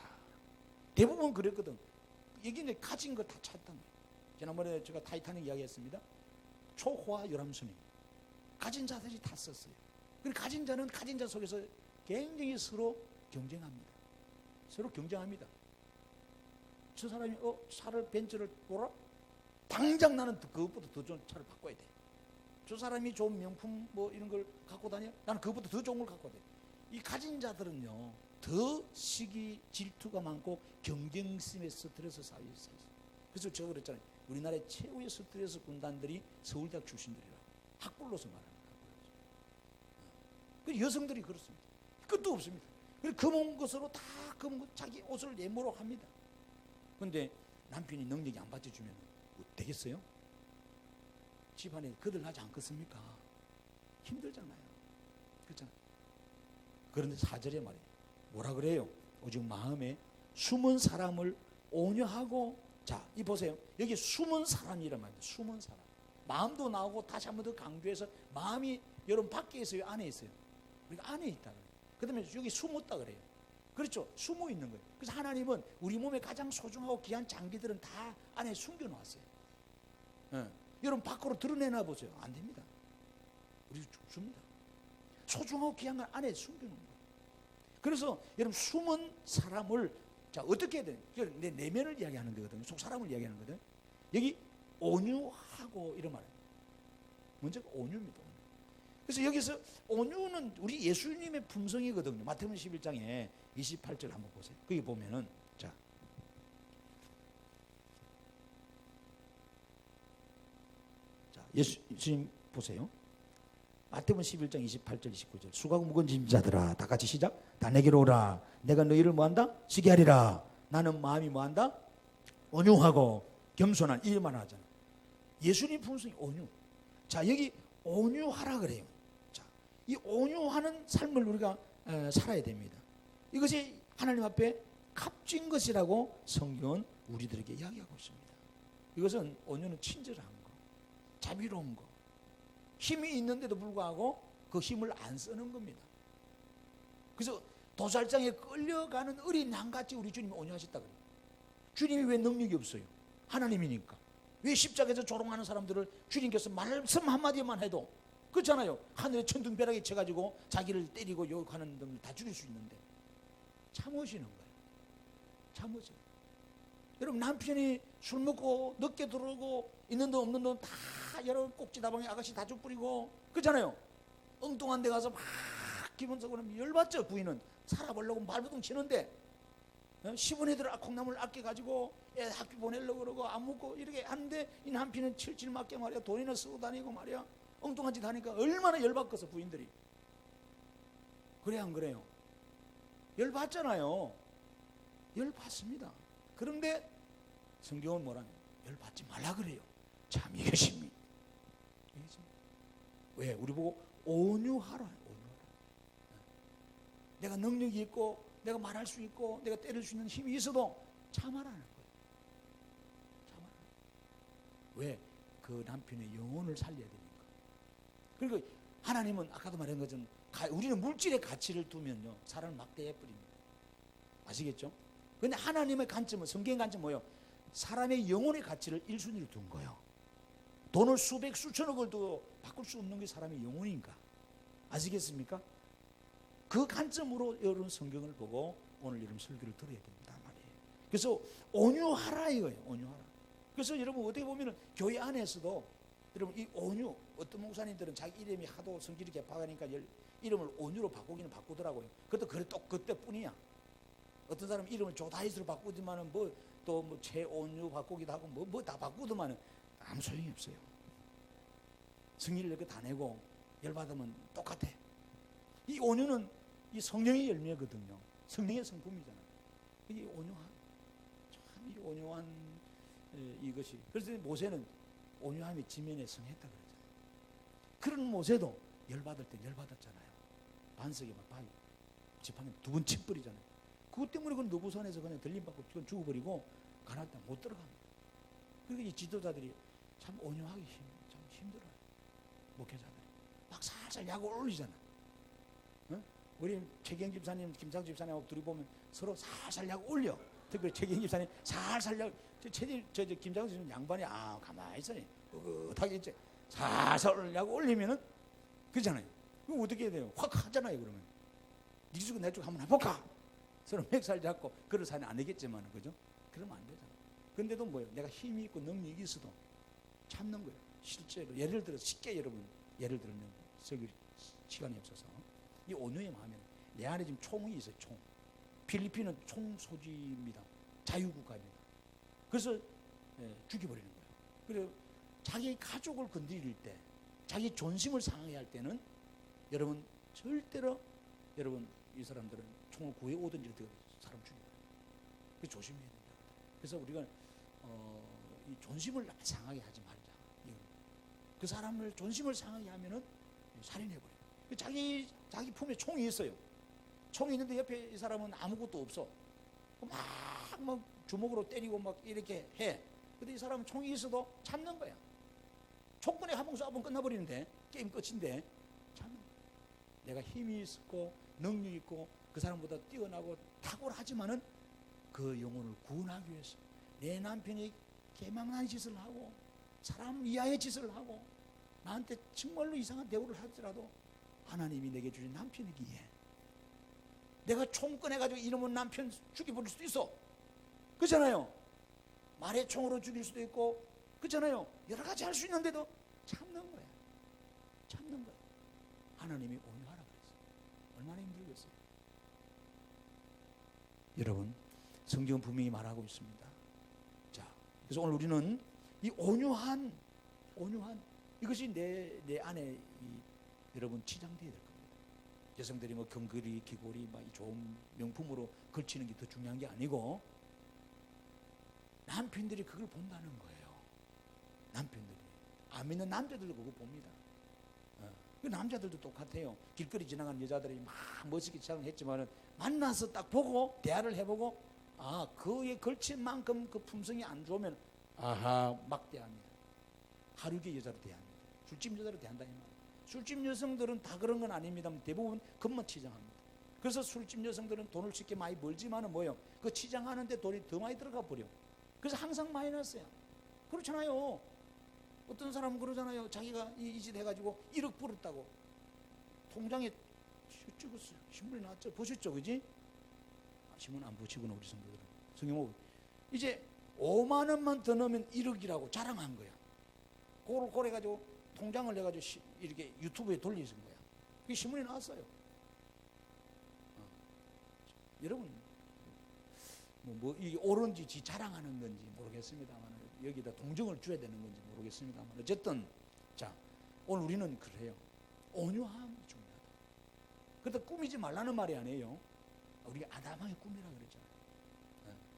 대부분 그랬거든. 여기 가진 거 다 찾던 거예요. 지난번에 제가 타이타닉 이야기했습니다. 초호화 요람순이 가진 자들이 다 썼어요. 그리고 가진 자는 가진 자 속에서 굉장히 서로 경쟁합니다. 서로 경쟁합니다. 저 사람이 차를 벤츠를 몰아? 당장 나는 그것보다 더 좋은 차를 바꿔야 돼. 저 사람이 좋은 명품 뭐 이런 걸 갖고 다녀? 나는 그것보다 더 좋은 걸 갖고 다녀. 이 가진 자들은요, 더 시기, 질투가 많고 경쟁심에 스트레스 쌓여 있어요. 그래서 제가 그랬잖아요. 우리나라의 최후의 스트레스 군단들이 서울대학 출신들이라고. 학벌로서 말하는 거예요. 그 여성들이 그렇습니다. 끝도 없습니다. 그리고 금은 것으로 다 자기 옷을 예모로 합니다. 그런데 남편이 능력이 안 받쳐주면 되겠어요? 집안에 거들나지 않겠습니까? 힘들잖아요. 그렇잖아요. 그런데 4절에 말이에요. 뭐라 그래요? 오직 마음에 숨은 사람을 온유하고, 자, 이 보세요. 여기 숨은 사람이란 말이에요. 숨은 사람. 마음도 나오고 다시 한 번 더 강조해서 마음이 여러분 밖에 있어요? 안에 있어요? 우리가 안에 있다 그래요. 그 다음에 여기 숨었다 그래요. 그렇죠? 숨어 있는 거예요. 그래서 하나님은 우리 몸에 가장 소중하고 귀한 장기들은 다 안에 숨겨놓았어요. 여러분 밖으로 드러내나 보세요. 안 됩니다. 우리 죽습니다. 소중하고 귀한 걸 안에 숨겨놓은 거예요. 그래서 여러분 숨은 사람을, 자, 어떻게 해야 돼요? 내 내면을 이야기하는 거거든요. 속 사람을 이야기하는 거거든요. 여기 온유하고 이런 말이에요. 먼저 온유입니다. 그래서 여기서 온유는 우리 예수님의 품성이거든요. 마태복음 11장에 28절 한번 보세요. 거기 보면은, 자, 예수님 보세요. 마태복음 11장 28절 29절. 수고하고 무거운 짐 자들아, 다 같이 시작. 다 내게로 오라. 내가 너희를 뭐한다? 쉬게 하리라. 나는 마음이 뭐한다? 온유하고 겸손한, 이 말 하잖아. 예수님 품성이 온유. 자, 여기 온유하라 그래요. 자, 이 온유하는 삶을 우리가 살아야 됩니다. 이것이 하나님 앞에 값진 것이라고 성경은 우리들에게 이야기하고 있습니다. 이것은 온유는 친절한 거, 자비로운 거, 힘이 있는데도 불구하고 그 힘을 안 쓰는 겁니다. 그래서 도살장에 끌려가는 어린 양같이 우리 주님이 온유하셨다 그래요. 주님이 왜 능력이 없어요? 하나님이니까. 왜 십자가에서 조롱하는 사람들을 주님께서 말씀 한마디만 해도, 그렇잖아요. 하늘에 천둥벼락이 쳐가지고 자기를 때리고 욕하는 놈을 다 죽일 수 있는데 참으시는 거예요. 참으세요. 여러분 남편이 술 먹고 늦게 들어오고 있는 돈 없는 돈 다 여러분 꼭지다방에 아가씨 다 죽뿌리고, 그렇잖아요. 엉뚱한 데 가서 막 기본적으로 열받죠. 부인은 살아보려고 발버둥 치는데 10원 애들 콩나물 아껴가지고 애 학교 보내려고 그러고 안 먹고 이렇게 하는데, 이 남편은 칠칠 맞게 말이야 돈이나 쓰고 다니고 말이야 엉뚱한 짓 하니까 얼마나 열받겠어 부인들이. 그래 안 그래요? 열받잖아요. 열받습니다. 그런데 성경은 뭐라냐? 열받지 말라 그래요. 참 이것입니다. 왜? 우리 보고 온유하라. 온유하라. 내가 능력이 있고 내가 말할 수 있고 내가 때릴 수 있는 힘이 있어도 참아라는 거예요. 참아라. 왜? 그 남편의 영혼을 살려야 되니까. 그리고 하나님은 아까도 말한 것처럼 우리는 물질의 가치를 두면요 사람을 막대해 버립니다. 아시겠죠? 그런데 하나님의 관점은, 성경의 관점은 뭐예요? 사람의 영혼의 가치를 1순위로 둔 거예요. 돈을 수백 수천억을 더 바꿀 수 없는 게 사람의 영혼인가? 아시겠습니까? 그 관점으로 여러분 성경을 보고 오늘 여러분 설교를 들어야 된다 말이에요. 그래서 온유하라 이거예요. 온유하라. 그래서 여러분 어떻게 보면은 교회 안에서도 여러분 이 온유, 어떤 목사님들은 자기 이름이 하도 성질이 개파가니까 이름을 온유로 바꾸기는 바꾸더라고요. 그것도 그래 또 그때뿐이야. 어떤 사람은 이름을 조다이스로 바꾸지만은 또 최온유 바꾸기도 하고 뭐 다 바꾸더만은 아무 소용이 없어요. 승리를 이렇게 다 내고 열받으면 똑같아. 이 온유는 이 성령의 열매거든요. 성령의 성품이잖아요. 이게 온유한, 참 이 온유한 이것이. 그래서 모세는 온유함이 지면에 성했다 그러잖아요. 그런 모세도 열받을 때 열받았잖아요. 반석에 막 바위 지팡이 두 번 쳐버리잖아요. 그것 때문에 그 노부산에서 그냥 들림받고 죽어버리고 가나안 땅 못 들어갑니다. 그러니까 이 지도자들이 참 온유하기 참 힘들어요. 목회자들이 막 살살 약을 올리잖아. 어? 우리 최경 집사님, 김상 집사님하고 둘이 보면 서로 살살 약 올려. 특히 최경 집사님 살살 약. 저 김상 집사님 양반이 가만히 있어요. 어긋하게 있지. 살살 약 올리면은 그렇잖아요. 그럼 어떻게 해야 돼요? 확 하잖아요. 그러면 네 쪽 내 쪽 한번 해볼까? 서로 맥살 잡고 그럴 사람이 아니겠지만 그죠? 그러면 안 되잖아. 근데도 뭐예요? 내가 힘이 있고 능력이 있어도 참는 거예요. 실제로 예를 들어 쉽게 여러분 예를 들면 시간이 없어서 이 온유의 마음에 내 안에 지금 총이 있어요. 총. 필리핀은 총 소지입니다. 자유국가입니다. 그래서 죽여버리는 거예요. 그리고 자기 가족을 건드릴 때, 자기 존심을 상하게 할 때는 여러분 절대로 여러분 이 사람들은 총을 구해 오든지 사람 죽여버려요. 그래서 조심해야 된다. 그래서 우리가 이 존심을 상하게 하지 말자. 그 사람을 존심을 상하게 하면은 살인해버려요. 자기 품에 총이 있어요. 총이 있는데 옆에 이 사람은 아무것도 없어. 막 주먹으로 때리고 막 이렇게 해. 근데 이 사람은 총이 있어도 참는 거야. 총권에 한 번 쏴보면 끝나버리는데 게임 끝인데 참는 거야. 내가 힘이 있고 능력이 있고 그 사람보다 뛰어나고 탁월하지만은 그 영혼을 구원하기 위해서 내 남편이 개망난 짓을 하고 사람 이하의 짓을 하고 나한테 정말로 이상한 대우를 하더라도 하나님이 내게 주신 남편이기에 내가 총 꺼내가지고 이놈은 남편 죽여버릴 수도 있어. 그렇잖아요. 말에 총으로 죽일 수도 있고 그렇잖아요. 여러 가지 할 수 있는데도 참는 거야. 참는 거야. 하나님이 온유하라 그랬어요. 얼마나 힘들겠어요. 여러분 성경은 분명히 말하고 있습니다. 자, 그래서 오늘 우리는 이 온유한 이것이 내 안에 여러분 치장되어야 될 겁니다. 여성들이 뭐 금거리, 귀걸이 막 좋은 명품으로 걸치는 게 더 중요한 게 아니고 남편들이 그걸 본다는 거예요. 남편들이 안 믿는 남자들도 그거 봅니다. 그 남자들도 똑같아요. 길거리 지나가는 여자들이 막 멋있게 치장을 했지만은 만나서 딱 보고 대화를 해보고 그에 걸친 만큼 그 품성이 안 좋으면 막 대합니다. 하루계 여자로 대합니다. 술집 여자로 대한다 이 말이에요. 술집 여성들은 다 그런 건 아닙니다. 대부분 그것만 치장합니다. 그래서 술집 여성들은 돈을 쉽게 많이 벌지만은 뭐예요? 그 치장하는데 돈이 더 많이 들어가 버려. 그래서 항상 마이너스야. 그렇잖아요. 어떤 사람은 그러잖아요. 자기가 이 짓 해가지고 1억 벌었다고 통장에 찍었어요. 신문에 나왔죠. 보셨죠, 그지? 신문 안 보시구나 우리 성도들은. 성경 보고 이제 5만 원만 더 넣으면 1억이라고 자랑한 거야. 그걸 고래가지고 통장을 내가지고 이렇게 유튜브에 돌리는 거야. 그게 신문에 나왔어요. 여러분 뭐 이게 옳은지 지 자랑하는 건지 모르겠습니다만 여기다 동정을 줘야 되는 건지 모르겠습니다만 어쨌든 자 오늘 우리는 그래요. 온유함이 중요하다. 그러다 꾸미지 말라는 말이 아니에요. 우리가 아담하게 꾸미라 그랬잖아요.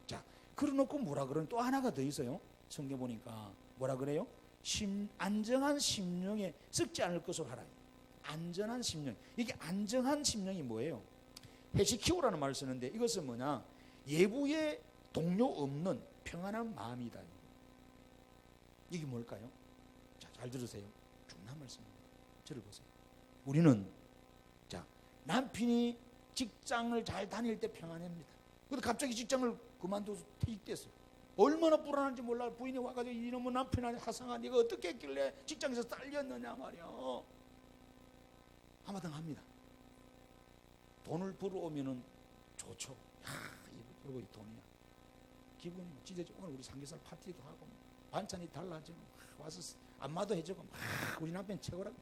자 그러놓고 뭐라 그러는 또 하나가 더 있어요. 성경 보니까 뭐라 그래요? 안정한 심령에 썩지 않을 것으로 하라. 안전한 심령. 이게 안정한 심령이 뭐예요? 헤시키오라는 말을 쓰는데 이것은 뭐냐? 예부의 동요 없는 평안한 마음이다. 이게 뭘까요? 자, 잘 들으세요. 중요한 말씀입니다. 저를 보세요. 우리는 자 남편이 직장을 잘 다닐 때 평안합니다. 근데 갑자기 직장을 그만둬서 퇴직됐어요. 얼마나 불안한지 몰라. 부인이 와가지고 이놈의 남편한테 하상아 네가 어떻게 했길래 직장에서 딸렸느냐 말이야. 한마당 합니다. 돈을 벌어오면은 좋죠. 이거 이 돈이야. 기분이 찢어지고 오늘 우리 삼겹살 파티도 하고 반찬이 달라지고 와서 안마도 해주고 우리 남편 최고라고.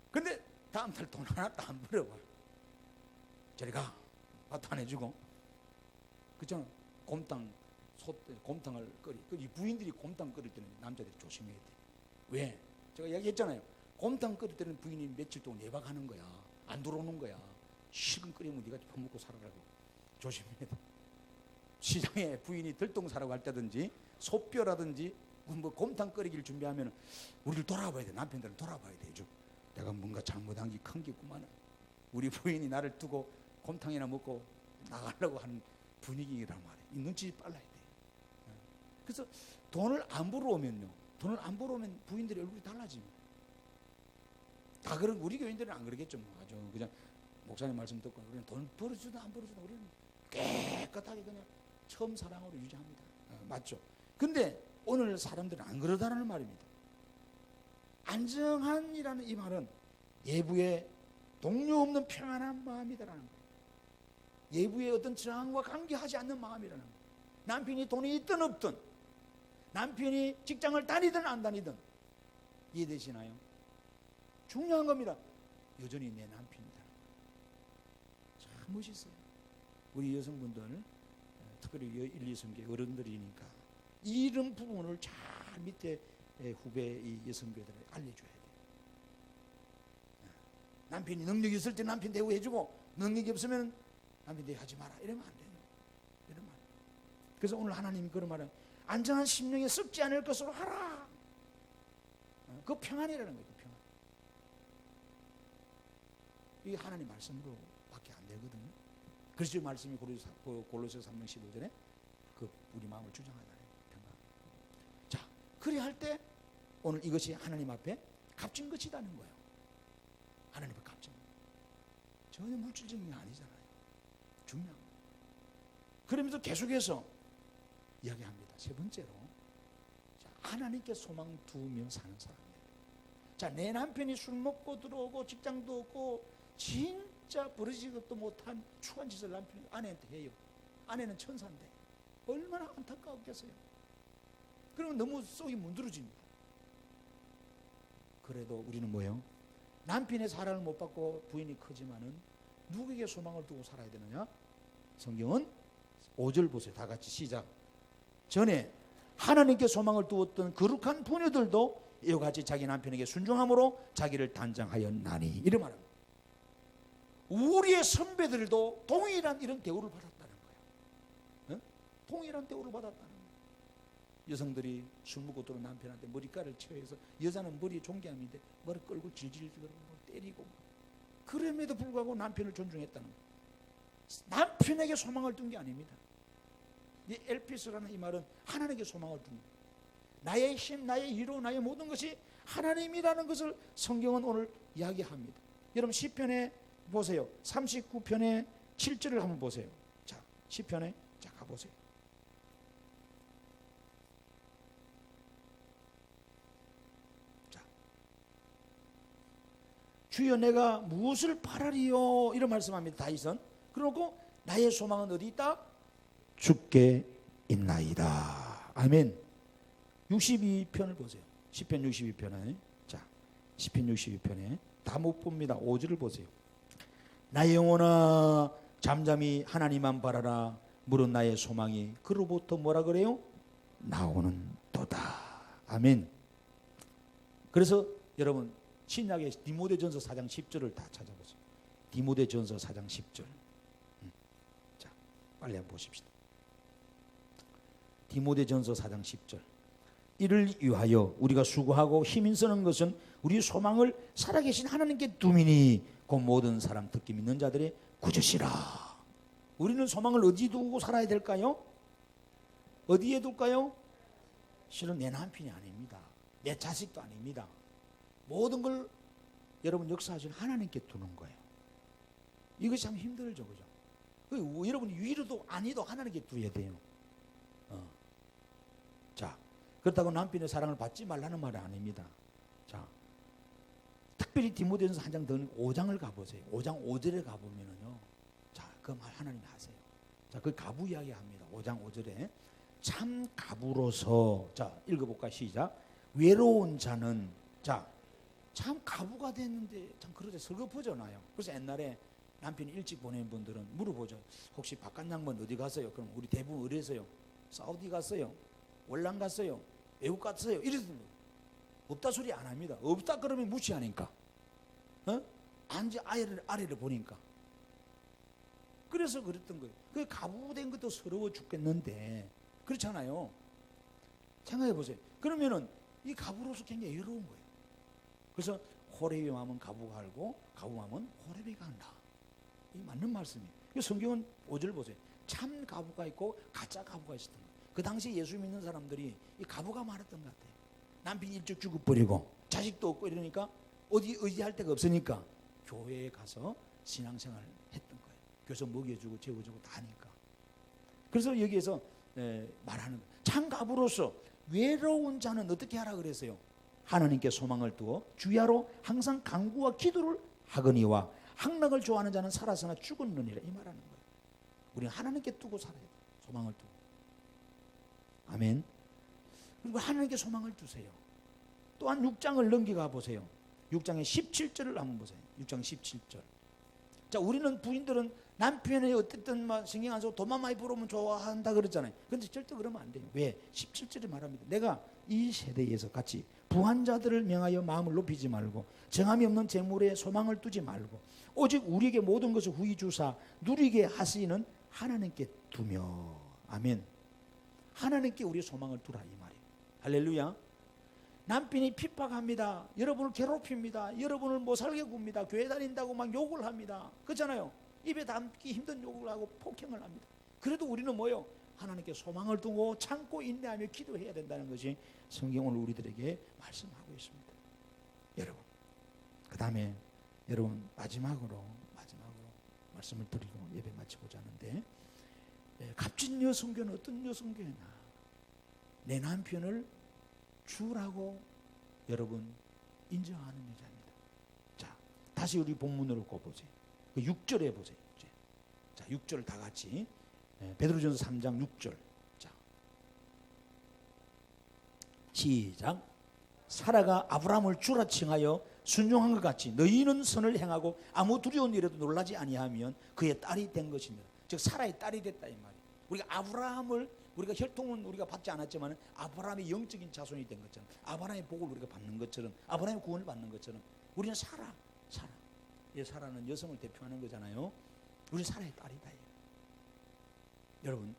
근데 다음 달 돈 하나도 안 벌어봐. 저리 가. 밥 안 해주고. 그죠? 곰탕을 이 부인들이 곰탕 끓일 때는 남자들이 조심해야 돼. 왜? 제가 얘기했잖아요. 곰탕 끓일 때는 부인이 며칠 동안 예박하는 거야. 안 들어오는 거야. 식은 끓이면 네가 퍼먹고 살아라고. 조심해야 돼. 시장에 부인이 들똥 사러 갈 때든지 소뼈라든지 뭐 곰탕 끓이기를 준비하면 우리를 돌아봐야 돼. 남편들은 돌아봐야 되죠. 내가 뭔가 잘못한 게 큰 게 있구만. 우리 부인이 나를 두고 곰탕이나 먹고 나가려고 하는 분위기란 말이에요. 이 눈치 빨라야 돼. 그래서 돈을 안 벌어오면요, 돈을 안 벌어오면 부인들의 얼굴이 달라집니다. 다 그런, 우리 교인들은 안 그러겠죠. 뭐. 아주 그냥 목사님 말씀 듣고 우리는 돈 벌어주든 안 벌어주든 우리는 깨끗하게 그냥 처음 사랑으로 유지합니다. 맞죠? 근데 오늘 사람들은 안 그러다라는 말입니다. 안정한이라는 이 말은 예부의 동요 없는 평안한 마음이다라는 거예요. 예부의 어떤 저항과 관계하지 않는 마음이라는 거예요. 남편이 돈이 있든 없든, 남편이 직장을 다니든 안 다니든, 이해되시나요? 중요한 겁니다. 여전히 내 남편이다. 참 멋있어요. 우리 여성분들, 특별히 1, 2성계 어른들이니까 이런 부분을 잘 밑에 후배 이 여성교들에게 알려줘야 돼요. 남편이 능력이 있을 때 남편 대우해주고, 능력이 없으면 남편 대우하지 마라, 이러면 안 돼요. 이런 말. 그래서 오늘 하나님이 그런 말은 안정한 심령에 썩지 않을 것으로 하라. 그 평안이라는 거예요. 그 평안. 이게 하나님 말씀으로 밖에 안 되거든요. 그래서 말씀이 골로새서 3장 15절에 그 우리 마음을 주장하다는 평안. 자, 그리 할 때 오늘 이것이 하나님 앞에 값진 것이라는 거예요. 하나님 앞에 값진 것. 전혀 물질적인 게 아니잖아요. 중요한 거예요. 그러면서 계속해서 이야기합니다. 세 번째로, 자, 하나님께 소망 두며 사는 사람이에요. 자, 내 남편이 술 먹고 들어오고 직장도 없고 진짜 버려지지 것도 못한 추한 짓을 남편이 아내한테 해요. 아내는 천사인데 얼마나 안타까웠겠어요. 그러면 너무 속이 문드러집니다. 그래도 우리는 뭐예요? 남편의 사랑을 못 받고 부인이 크지만은 누구에게 소망을 두고 살아야 되느냐? 성경은 5절 보세요. 다 같이 시작. 전에 하나님께 소망을 두었던 거룩한 부녀들도 이와 같이 자기 남편에게 순종함으로 자기를 단장하였나니, 이런 말입니다. 우리의 선배들도 동일한 이런 대우를 받았다는 거예요. 동일한 대우를 받았다는 거예요. 여성들이 술 먹고 들어온 남편한테 머리카락을 쳐서, 여자는 머리에 종기함인데 머리 끌고 질질 끌고 때리고, 그럼에도 불구하고 남편을 존중했다는 거예요. 남편에게 소망을 둔 게 아닙니다. 이 엘피스라는 이 말은 하나님께 소망을 둔 거예요. 나의 힘, 나의 위로, 나의 모든 것이 하나님이라는 것을 성경은 오늘 이야기합니다. 여러분 시편에 보세요. 39편의 7절을 한번 보세요. 자, 시편에 자 가보세요. 자, 주여 내가 무엇을 바라리요, 이런 말씀합니다. 다윗은. 그러고 나의 소망은 어디 있다? 주께 있나이다. 아멘. 62편을 보세요. 시편 62편에. 자, 시편 62편에 다 못 봅니다. 5절을 보세요. 나의 영혼아 잠잠히 하나님만 바라라. 물은 나의 소망이 그로부터 뭐라 그래요? 나오는 도다. 아멘. 그래서 여러분 신약의 디모데전서 4장 10절을 다 찾아보세요. 디모데전서 4장 10절. 자, 빨리 한번 보십시다. 디모데전서 4장 10절. 이를 위하여 우리가 수고하고 힘인 쓰는 것은 우리 소망을 살아계신 하나님께 두미니 그 모든 사람 듣기 믿는 자들의 구주시라. 우리는 소망을 어디 두고 살아야 될까요? 어디에 둘까요? 실은 내 남편이 아닙니다. 내 자식도 아닙니다. 모든 걸 여러분 역사하시는 하나님께 두는 거예요. 이것이 참 힘들죠, 그죠? 여러분이 위로도 아니도 하나님께 두어야 돼요. 자, 그렇다고 남편의 사랑을 받지 말라는 말은 아닙니다. 자, 특별히 디모데전서 한 장 더 5장을 가보세요. 5장 5절에 가보면은요, 자, 그 말 하나님이 하세요. 자, 그 가부 이야기합니다. 5장 5절에 참 가부로서, 자, 읽어볼까 시작. 외로운 자는, 자, 참 가부가 됐는데 참 그러죠. 서글퍼져나요. 그래서 옛날에 남편이 일찍 보낸 분들은 물어보죠. 혹시 바깥 양반 어디 갔어요? 그럼 우리 대부분 어디서요? 사우디 갔어요? 월남 갔어요? 외국 갔어요? 이랬습니다. 없다 소리 안 합니다. 없다 그러면 무시하니까. 안지 아래를 보니까. 그래서 그랬던 거예요. 그 가부된 것도 서러워 죽겠는데, 그렇잖아요. 생각해 보세요. 그러면은 이 가부로서 굉장히 외로운 거예요. 그래서 호렙의 마음은 가부가 알고 가부 마음은 호렙이가 안다. 이 맞는 말씀이에요. 성경은 5절 보세요. 참 과부가 있고 가짜 과부가 있었던 거예요. 그 당시 예수 믿는 사람들이 이 과부가 많았던 것 같아요. 남편이 일찍 죽어버리고 자식도 없고 이러니까 어디 의지할 데가 없으니까 교회에 가서 신앙생활을 했던 거예요. 교회에서 먹여주고 재워주고 다 하니까. 그래서 여기에서 말하는 거예요. 참 과부로서 외로운 자는 어떻게 하라 그랬어요? 하나님께 소망을 두어 주야로 항상 간구와 기도를 하거니와 항락을 좋아하는 자는 살아서나 죽었느니라. 이 말하는 거예요. 우리는 하나님께 두고 살아야 돼요. 소망을 두고. 아멘. 그리고 하나님께 소망을 두세요. 또한 6장을 넘겨가 보세요. 6장의 17절을 한번 보세요. 6장 17절. 자, 우리는 부인들은 남편이 어쨌든 막 신경 안 쓰고 돈만 많이 벌으면 좋아한다 그랬잖아요. 그런데 절대 그러면 안 돼요. 왜? 17절에 말합니다. 내가 이 세대에서 같이 부한 자들을 명하여 마음을 높이지 말고 정함이 없는 재물에 소망을 두지 말고 오직 우리에게 모든 것을 후히 주사 누리게 하시는 하나님께 두며. 아멘. 하나님께 우리의 소망을 두라 이 말이에요. 할렐루야. 남편이 핍박합니다. 여러분을 괴롭힙니다. 여러분을 못 살게 굽니다. 교회 다닌다고 막 욕을 합니다. 그렇잖아요. 입에 담기 힘든 욕을 하고 폭행을 합니다. 그래도 우리는 뭐요? 하나님께 소망을 두고 참고 인내하며 기도해야 된다는 것이 성경은 우리들에게 말씀하고 있습니다. 여러분, 그 다음에 여러분 마지막으로 말씀을 드리고 예배 마치고자 하는데, 값진 여성교는 어떤 여성교냐? 내 남편을 주라고 여러분 인정하는 여자입니다. 자, 다시 우리 본문으로 보세요. 6절에 보세요. 자, 6절 다 같이. 베드로전서 3장 6절. 자, 시작. 사라가 아브라함을 주라 칭하여 순종한 것 같이 너희는 선을 행하고 아무 두려운 일에도 놀라지 아니하면 그의 딸이 된 것이니라. 즉 사라의 딸이 됐다 이 말이에요. 우리가 아브라함을 우리가 혈통은 우리가 받지 않았지만 아브라함의 영적인 자손이 된 것처럼, 아브라함의 복을 우리가 받는 것처럼, 아브라함의 구원을 받는 것처럼 우리는 사라. 이 사라는 여성을 대표하는 거잖아요. 우리 사라의 딸이다. 여러분,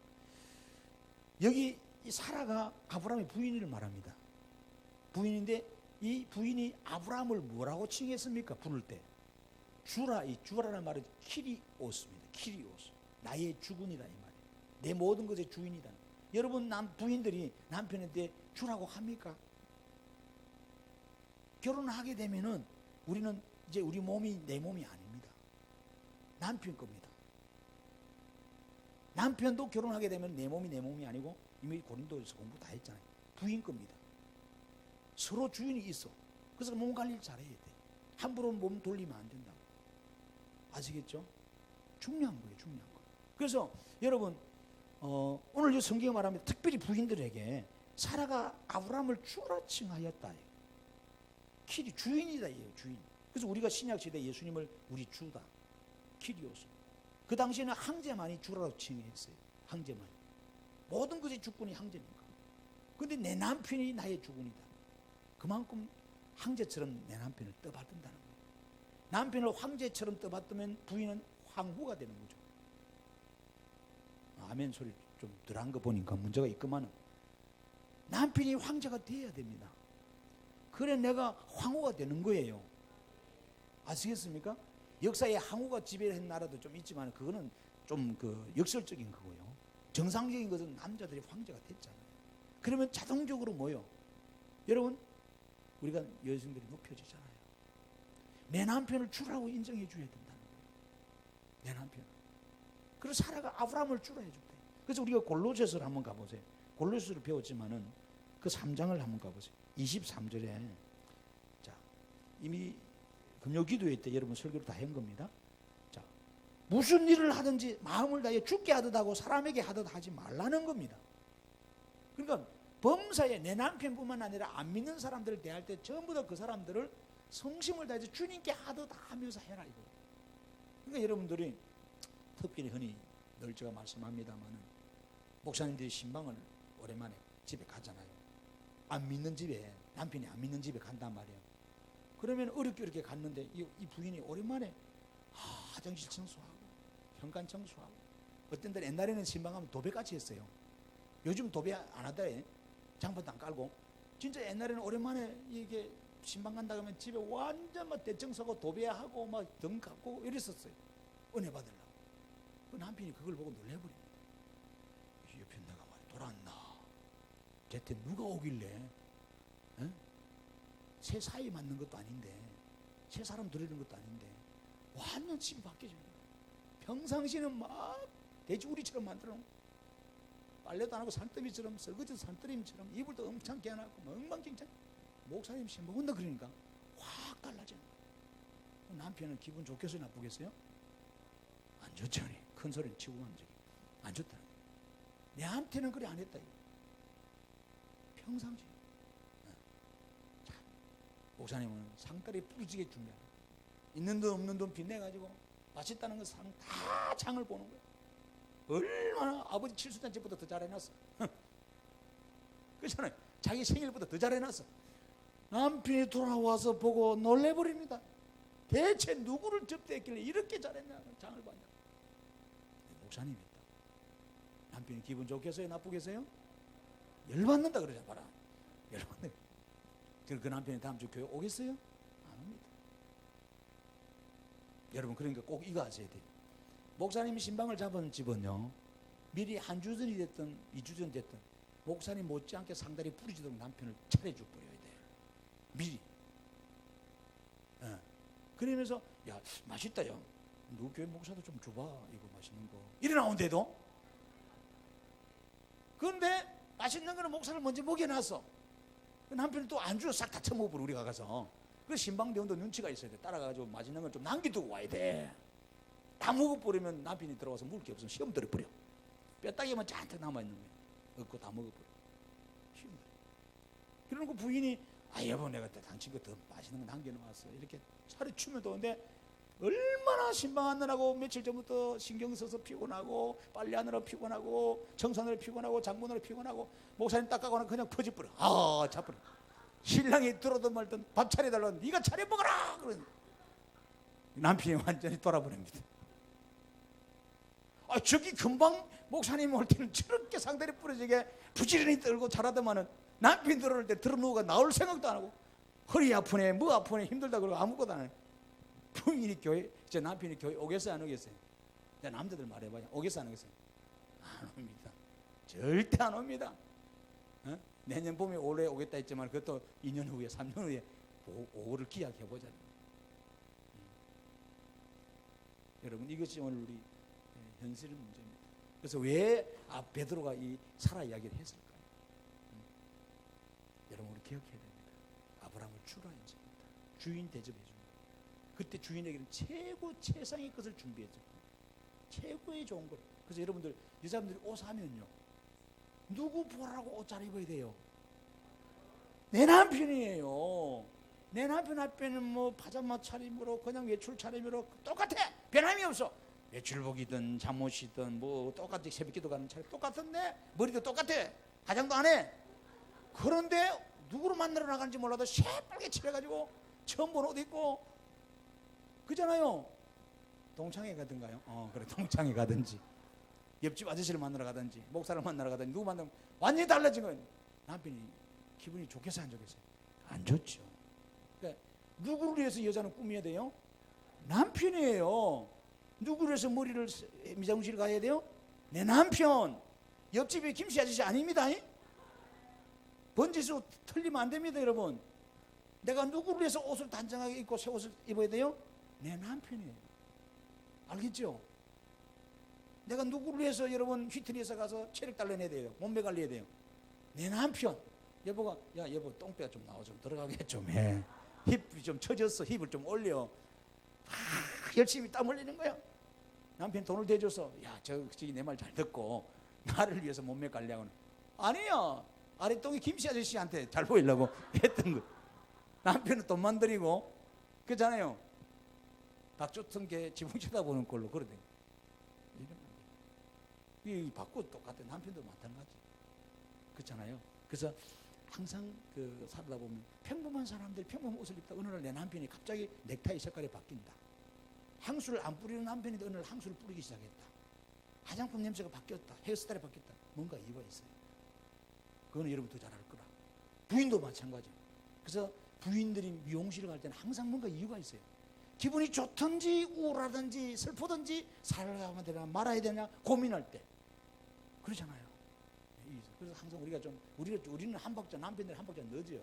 여기 이 사라가 아브라함의 부인을 말합니다. 부인인데 이 부인이 아브라함을 뭐라고 칭했습니까? 부를 때 이 주라는 말은 키리오스입니다. 키리오스, 나의 주군이다 이 말이에요. 내 모든 것의 주인이다. 여러분, 부인들이 남편한테 주라고 합니까? 결혼하게 되면은 우리는 이제 우리 몸이 내 몸이 아닙니다. 남편 겁니다. 남편도 결혼하게 되면 내 몸이 아니고, 이미 고린도에서 공부 다 했잖아요. 부인 겁니다. 서로 주인이 있어. 그래서 몸 관리를 잘해야 돼. 함부로 몸 돌리면 안 된다고. 아시겠죠? 중요한 거예요. 그래서 여러분, 오늘 이 성경에 말하면 특별히 부인들에게 사라가 아브라함을 주라 칭하였다. 키리, 주인이다. 주인. 그래서 우리가 신약시대 예수님을 우리 주다. 키리오스. 그 당시에는 황제만이 주라고 칭했어요. 황제만. 모든 것의 주권이 황제니까. 그런데 내 남편이 나의 주군이다. 그만큼 황제처럼 내 남편을 떠받든다는 거예요. 남편을 황제처럼 떠받으면 부인은 황후가 되는 거죠. 아멘 소리 좀 덜한 거 보니까 문제가 있구만은. 남편이 황제가 돼야 됩니다. 그래 내가 황후가 되는 거예요. 아시겠습니까? 역사에 황후가 지배한 나라도 좀 있지만 그거는 좀 역설적인 거고요. 정상적인 것은 남자들이 황제가 됐잖아요. 그러면 자동적으로 뭐요? 여러분, 우리가 여성들이 높여지잖아요. 내 남편을 주라고 인정해 줘야 된다는 거예요. 내 남편. 그래서 사라가 아브라함을 주라 해줬대. 그래서 우리가 골로새서를 한번 가보세요. 골로새서를 배웠지만은 그 3장을 한번 가보세요. 23절에 자, 이미 금요 기도회 때 여러분 설교를 다 한 겁니다. 자, 무슨 일을 하든지 마음을 다해 죽게 하듯 하고 사람에게 하듯 하지 말라는 겁니다. 그러니까 범사에 내 남편뿐만 아니라 안 믿는 사람들을 대할 때 전부 다 그 사람들을 성심을 다해서 주님께 하듯 하면서 해라 이거예요. 그러니까 여러분들이 특별히 흔히 늘 제가 말씀합니다만은 목사님들이 신방을 오랜만에 집에 가잖아요. 안 믿는 집에, 남편이 안 믿는 집에 간단 말이에요. 그러면 어렵게 갔는데 이 부인이 오랜만에 화장실 청소하고 현관 청소하고, 어떤 날 옛날에는 신방하면 도배같이 했어요. 요즘 도배 안 하더래. 장판도 안 깔고. 진짜 옛날에는 오랜만에 이게 신방 간다 그러면 집에 완전 막 대청소하고 도배하고 막 등 깎고 이랬었어요. 은혜 받으려고. 그 남편이 그걸 보고 놀래버립니다. 옆에 내가 말이 돌았나? 대체 누가 오길래? 에? 새 사이 맞는 것도 아닌데, 새 사람 들이는 것도 아닌데, 완전 집이 바뀌어집니다. 평상시는 막 돼지우리처럼 만들어 놓고, 빨래도 안 하고 산더미처럼, 설거지도 산더미처럼, 이불도 엄청 개어놨고, 엉망진창. 목사님 신부군다 그러니까 확 달라지는 거예요. 남편은 기분 좋겠어요, 나쁘겠어요? 안 좋죠. 큰 소리는 치고 간 적이 안 좋다는 거예요. 내한테는 그래 안 했다. 평상시. 자, 목사님은 상다리 부러지게 준비하는 거예요. 있는 돈 없는 돈 빚내가지고 맛있다는 거 상 다 장을 보는 거예요. 얼마나 아버지 칠수잔치보다 더 잘해놨어. 그렇잖아요. 자기 생일보다 더 잘해놨어. 남편이 돌아와서 보고 놀래버립니다. 대체 누구를 접대했길래 이렇게 잘했냐, 장을 봤냐. 목사님이 있다. 남편이 기분 좋겠어요, 나쁘겠어요? 열받는다 그러자 봐라. 열받는. 그 남편이 다음 주 교회 오겠어요? 안 옵니다. 여러분, 그러니까 꼭 이거 아셔야 돼요. 목사님이 신방을 잡은 집은요, 미리 한 주 전이 됐든 2주 전 됐든 목사님 못지않게 상다리 부러지도록 남편을 차려줘 버려야 돼요. 미리. 그러면서 야, 맛있다. 야, 너 교회 목사도 좀 줘봐. 이거 맛있는 거. 이래 나온대도. 그런데 맛있는 거는 목사를 먼저 먹여놨어. 남편이 또 안주를 싹 다 처먹어버려. 우리가 가서. 그 신방대원도 눈치가 있어야 돼. 따라가가지고 맛있는 걸 좀 남겨두고 와야 돼. 다 먹어버리면 남편이 들어가서 먹을 게 없으면 시험 들어버려. 뼈다귀만 잔뜩 남아있는 거야. 얻고 다 먹어버려. 시험 들어. 그러는 그 부인이 아, 여보, 내가 당신 거 더 맛있는 거 남겨놓았어. 이렇게 살이 추면 도는데 얼마나 신방하느라고 며칠 전부터 신경 써서 피곤하고 빨래하느라 피곤하고 청소하느라 피곤하고 장보느라 피곤하고 목사님 닦아가면 그냥 퍼져버려. 아, 자버려. 신랑이 들어든 말든 밥 차려달라고 네가 차려 먹어라. 그런 남편이 완전히 돌아버립니다. 아, 저기 금방 목사님 올 때는 저렇게 상다리 부러지게 부지런히 떨고 잘하더만은 남편 들어올 때 들어누워가 나올 생각도 안 하고 허리 아프네 뭐 아프네 힘들다 그러고 아무것도 안 해. 부인이 교회, 제 남편이 교회 오겠어요 안 오겠어요? 남자들 말해봐요. 오겠어요 안 오겠어요? 안 옵니다. 절대 안 옵니다. 어? 내년 봄에 올해 오겠다 했지만 그것도 2년 후에 3년 후에 오를 기약해보자. 여러분, 이것이 오늘 우리 현실의 문제입니다. 그래서 왜 베드로가 이 사라 이야기를 했을까요? 여러분, 우리 기억해야 됩니다. 아브라함을 주라 인정합니다. 주인 대접해 줍니다. 그때 주인에게는 최고 최상의 것을 준비해 줍니다. 최고의 좋은 것. 그래서 여러분들, 여자분들이 옷 사면요, 누구 보라고 옷 잘 입어야 돼요? 내 남편이에요. 내 남편 앞에는 뭐 파자마 차림으로 그냥 외출 차림으로 똑같아. 변함이 없어. 외출복이든 잠옷이든 뭐 똑같이 새벽기도 가는 차림 똑같은데 머리도 똑같아. 화장도 안 해. 그런데 누구를 만나러 나가는지 몰라도 새빨개 칠해가지고 처음 본 옷 입고 그잖아요. 동창회 가든가요? 그래, 동창회 가든지 옆집 아저씨를 만나러 가든지 목사를 만나러 가든지 누구 만나면 완전히 달라진 거예요. 남편이 기분이 좋겠어요 안 좋겠어요? 안 좋죠. 그러니까 누구를 위해서 여자는 꾸며야 돼요? 남편이에요. 누구를 위해서 머리를 미장실 가야 돼요? 내 남편. 옆집에 김씨 아저씨 아닙니다. 번지수 틀리면 안 됩니다. 여러분, 내가 누구를 위해서 옷을 단정하게 입고 새 옷을 입어야 돼요? 내 남편이에요. 알겠죠? 내가 누구를 위해서 여러분 휘트니에서 가서 체력 달래내야 돼요? 몸매 관리해야 돼요? 내 남편. 여보가 야 여보 똥배가 좀 나와 좀 들어가게 좀 해. 힙이 좀 처졌어. 힙을 좀 올려. 열심히 땀 흘리는 거야. 남편 돈을 대줘서 야 저기 내 말 잘 듣고 나를 위해서 몸매 관리하고는 아니야. 아랫동이 김씨 아저씨한테 잘 보이려고 했던 거. 남편은 돈만 들이고 그렇잖아요. 닭조튼 게 지붕 쳐다보는 걸로 그러대. 이 받고 똑같아. 남편도 마찬가지. 그렇잖아요. 그래서 항상 그 살다 보면 평범한 사람들이 평범한 옷을 입다 어느 날 내 남편이 갑자기 넥타이 색깔이 바뀐다. 향수를 안 뿌리는 남편이 어느 날 향수를 뿌리기 시작했다. 화장품 냄새가 바뀌었다. 헤어스타일이 바뀌었다. 뭔가 이유가 있어요. 그거는 여러분 더 잘 알 거라. 부인도 마찬가지예요. 그래서 부인들이 미용실을 갈 때는 항상 뭔가 이유가 있어요. 기분이 좋든지 우울하든지 슬프든지 살아가면 되나 말아야 되냐 고민할 때 그러잖아요. 그래서 항상 우리는 한 박자, 남편들 한 박자 늦어요.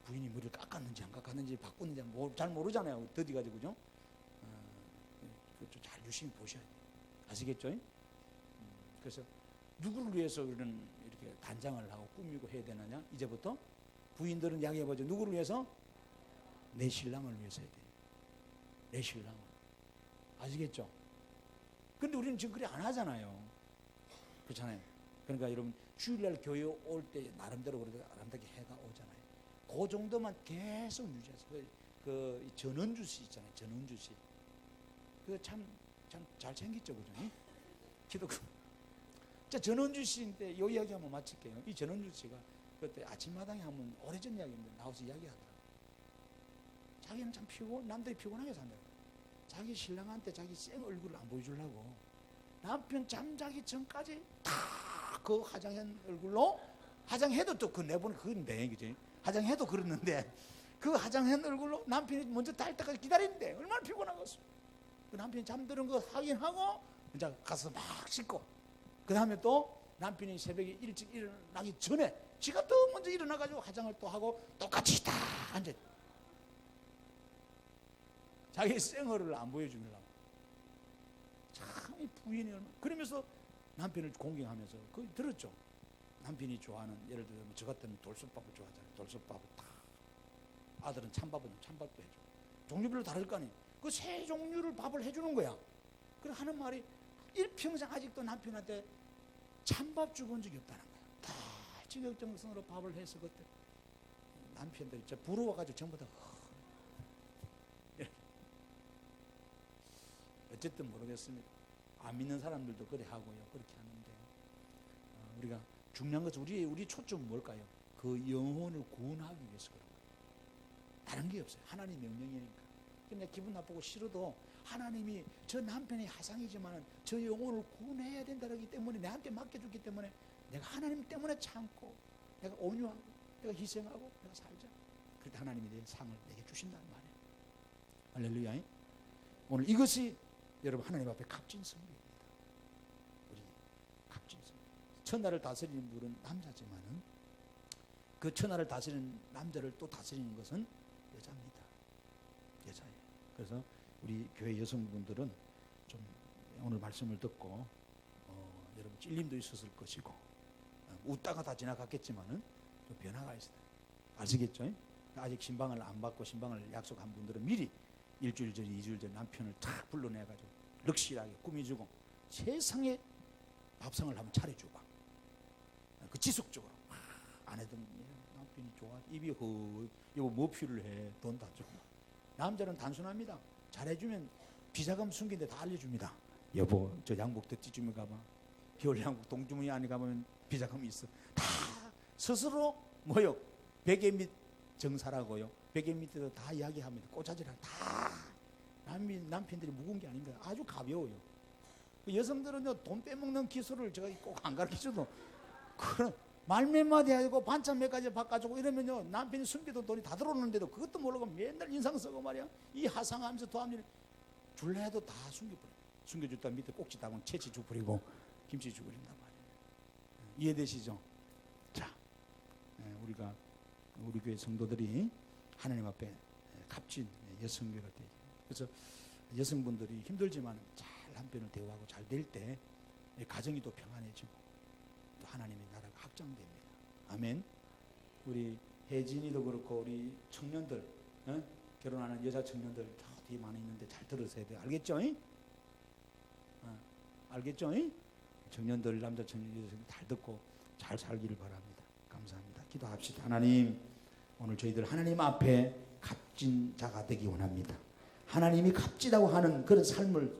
부인이 머리를 깎았는지 안 깎았는지 바꿨는지 잘 모르잖아요. 더디가지고 그죠? 잘 유심히 보셔야 돼요. 아시겠죠? 그래서 누구를 위해서 우리는 이렇게 단장을 하고 꾸미고 해야 되느냐? 이제부터 부인들은 이야기해보죠. 누구를 위해서? 내 신랑을 위해서 해야 돼요. 내 신랑을. 아시겠죠? 근데 우리는 지금 그래 안 하잖아요. 그렇잖아요. 그러니까 여러분 주일날 교회 올 때 나름대로 그래도 아름답게 해가 오잖아요. 그 정도만 계속 유지해서 그 전원주 씨 있잖아요. 전원주 씨. 그거 참 잘생겼죠, 그죠? 기독교. 자, 전원주 씨인데 이 이야기 한번 마칠게요. 이 전원주 씨가 그때 아침마당에 한번 오래전 이야기인데 나와서 이야기하더라고요. 자기는 참 남들이 피곤하게 산다. 자기 신랑한테 자기 쌩 얼굴을 안 보여주려고 남편 잠자기 전까지 다 그 화장한 얼굴로 화장해도 또 그 내보는 그건데, 그지? 화장해도 그랬는데 그 화장한 얼굴로 남편이 먼저 달 때까지 기다리는데 얼마나 피곤하겠어. 그 남편이 잠드는 거 확인하고 이제 가서 막 씻고 그 다음에 또 남편이 새벽에 일찍 일어나기 전에 지가 또 먼저 일어나가지고 화장을 또 하고 똑같이 다 앉아. 자기 생얼을 안 보여주려고. 참 이 부인이 얼마나. 그러면서 남편을 공경하면서 그 들었죠. 남편이 좋아하는 예를 들면 저 같으면 돌솥밥을 좋아하잖아요. 돌솥밥을 다. 아들은 찬밥도 해줘. 종류별로 다를 거 아니에요. 그 세 종류를 밥을 해주는 거야. 그래 하는 말이 일평생 아직도 남편한테 찬밥 주본 적이 없다는 거야. 다 지극정성으로 밥을 해서 그때 남편들이 진짜 부러워가지고 전부 다 어쨌든 모르겠습니다. 안 믿는 사람들도 그래 하고요. 그렇게 하는데 우리가 중요한 것은 우리 초점은 뭘까요? 그 영혼을 구원하기 위해서 그런 거예요. 다른 게 없어요. 하나님 명령이니까. 근데 기분 나쁘고 싫어도 하나님이 저 남편이 하상이지만 저 영혼을 구원해야 된다기 때문에 내한테 맡겨줬기 때문에 내가 하나님 때문에 참고 내가 온유하고 내가 희생하고 내가 살자. 그럴 때 하나님이 내 상을 내게 주신다는 말이에요. 할렐루야. 오늘 이것이 여러분 하나님 앞에 값진 선물입니다. 우리 값진 선물. 천하를 다스리는 분은 남자지만은 그 천하를 다스리는 남자를 또 다스리는 것은 여자입니다. 여자예요. 그래서 우리 교회 여성분들은 좀 오늘 말씀을 듣고 여러분 찔림도 있었을 것이고 웃다가 다 지나갔겠지만은 좀 변화가 있어요. 아시겠죠? 아직 신방을 안 받고 신방을 약속한 분들은 미리 일주일 전, 2주일 전 남편을 탁 불러내가지고 럭실하게 꾸며주고 세상에 밥상을 한번 차려주고 그 지속적으로 아내들은 남편이 좋아 입이 이거 뭐 필요해 돈 다 주고 남자는 단순합니다. 잘해주면 비자금 숨긴데 다 알려줍니다. 여보 저 양복 덧지주면 가봐 겨울 양복 동주머니 안에 가면 비자금이 있어. 다 스스로 뭐요 베개 밑 정사라고요. 베개 밑에도 다 이야기합니다. 꼬자지랑 다 남편들이 무거운 게 아닌가요? 아주 가벼워요. 여성들은요 돈 빼먹는 기술을 제가 꼭 안 가르쳐줘도 그런 말 몇 마디 하고 반찬 몇 가지 바꿔주고 이러면요 남편이 숨겨둔 돈이 다 들어오는데도 그것도 모르고 맨날 인상 쓰고 말이야 이 하상하면서 도합니다. 줄래 해도 다 숨겨버려. 숨겨줬다 밑에 꼭지 담은 채치 주버리고 김치 주버린단 말이에요. 이해되시죠? 자, 우리가 우리 교회 성도들이 하나님 앞에 값진 여성교회가 되죠. 그래서 여성분들이 힘들지만 잘 남편을 대우하고 잘 될 때 가정이 또 평안해지고 또 하나님의 나라가 확장됩니다. 아멘. 우리 혜진이도 그렇고 우리 청년들 결혼하는 여자 청년들 저 뒤에 많이 있는데 잘 들으셔야 돼요. 알겠죠? 알겠죠? 청년들 남자 청년들 잘 듣고 잘 살기를 바랍니다. 감사합니다. 기도합시다. 하나님 오늘 저희들 하나님 앞에 값진 자가 되기 원합니다. 하나님이 값지다고 하는 그런 삶을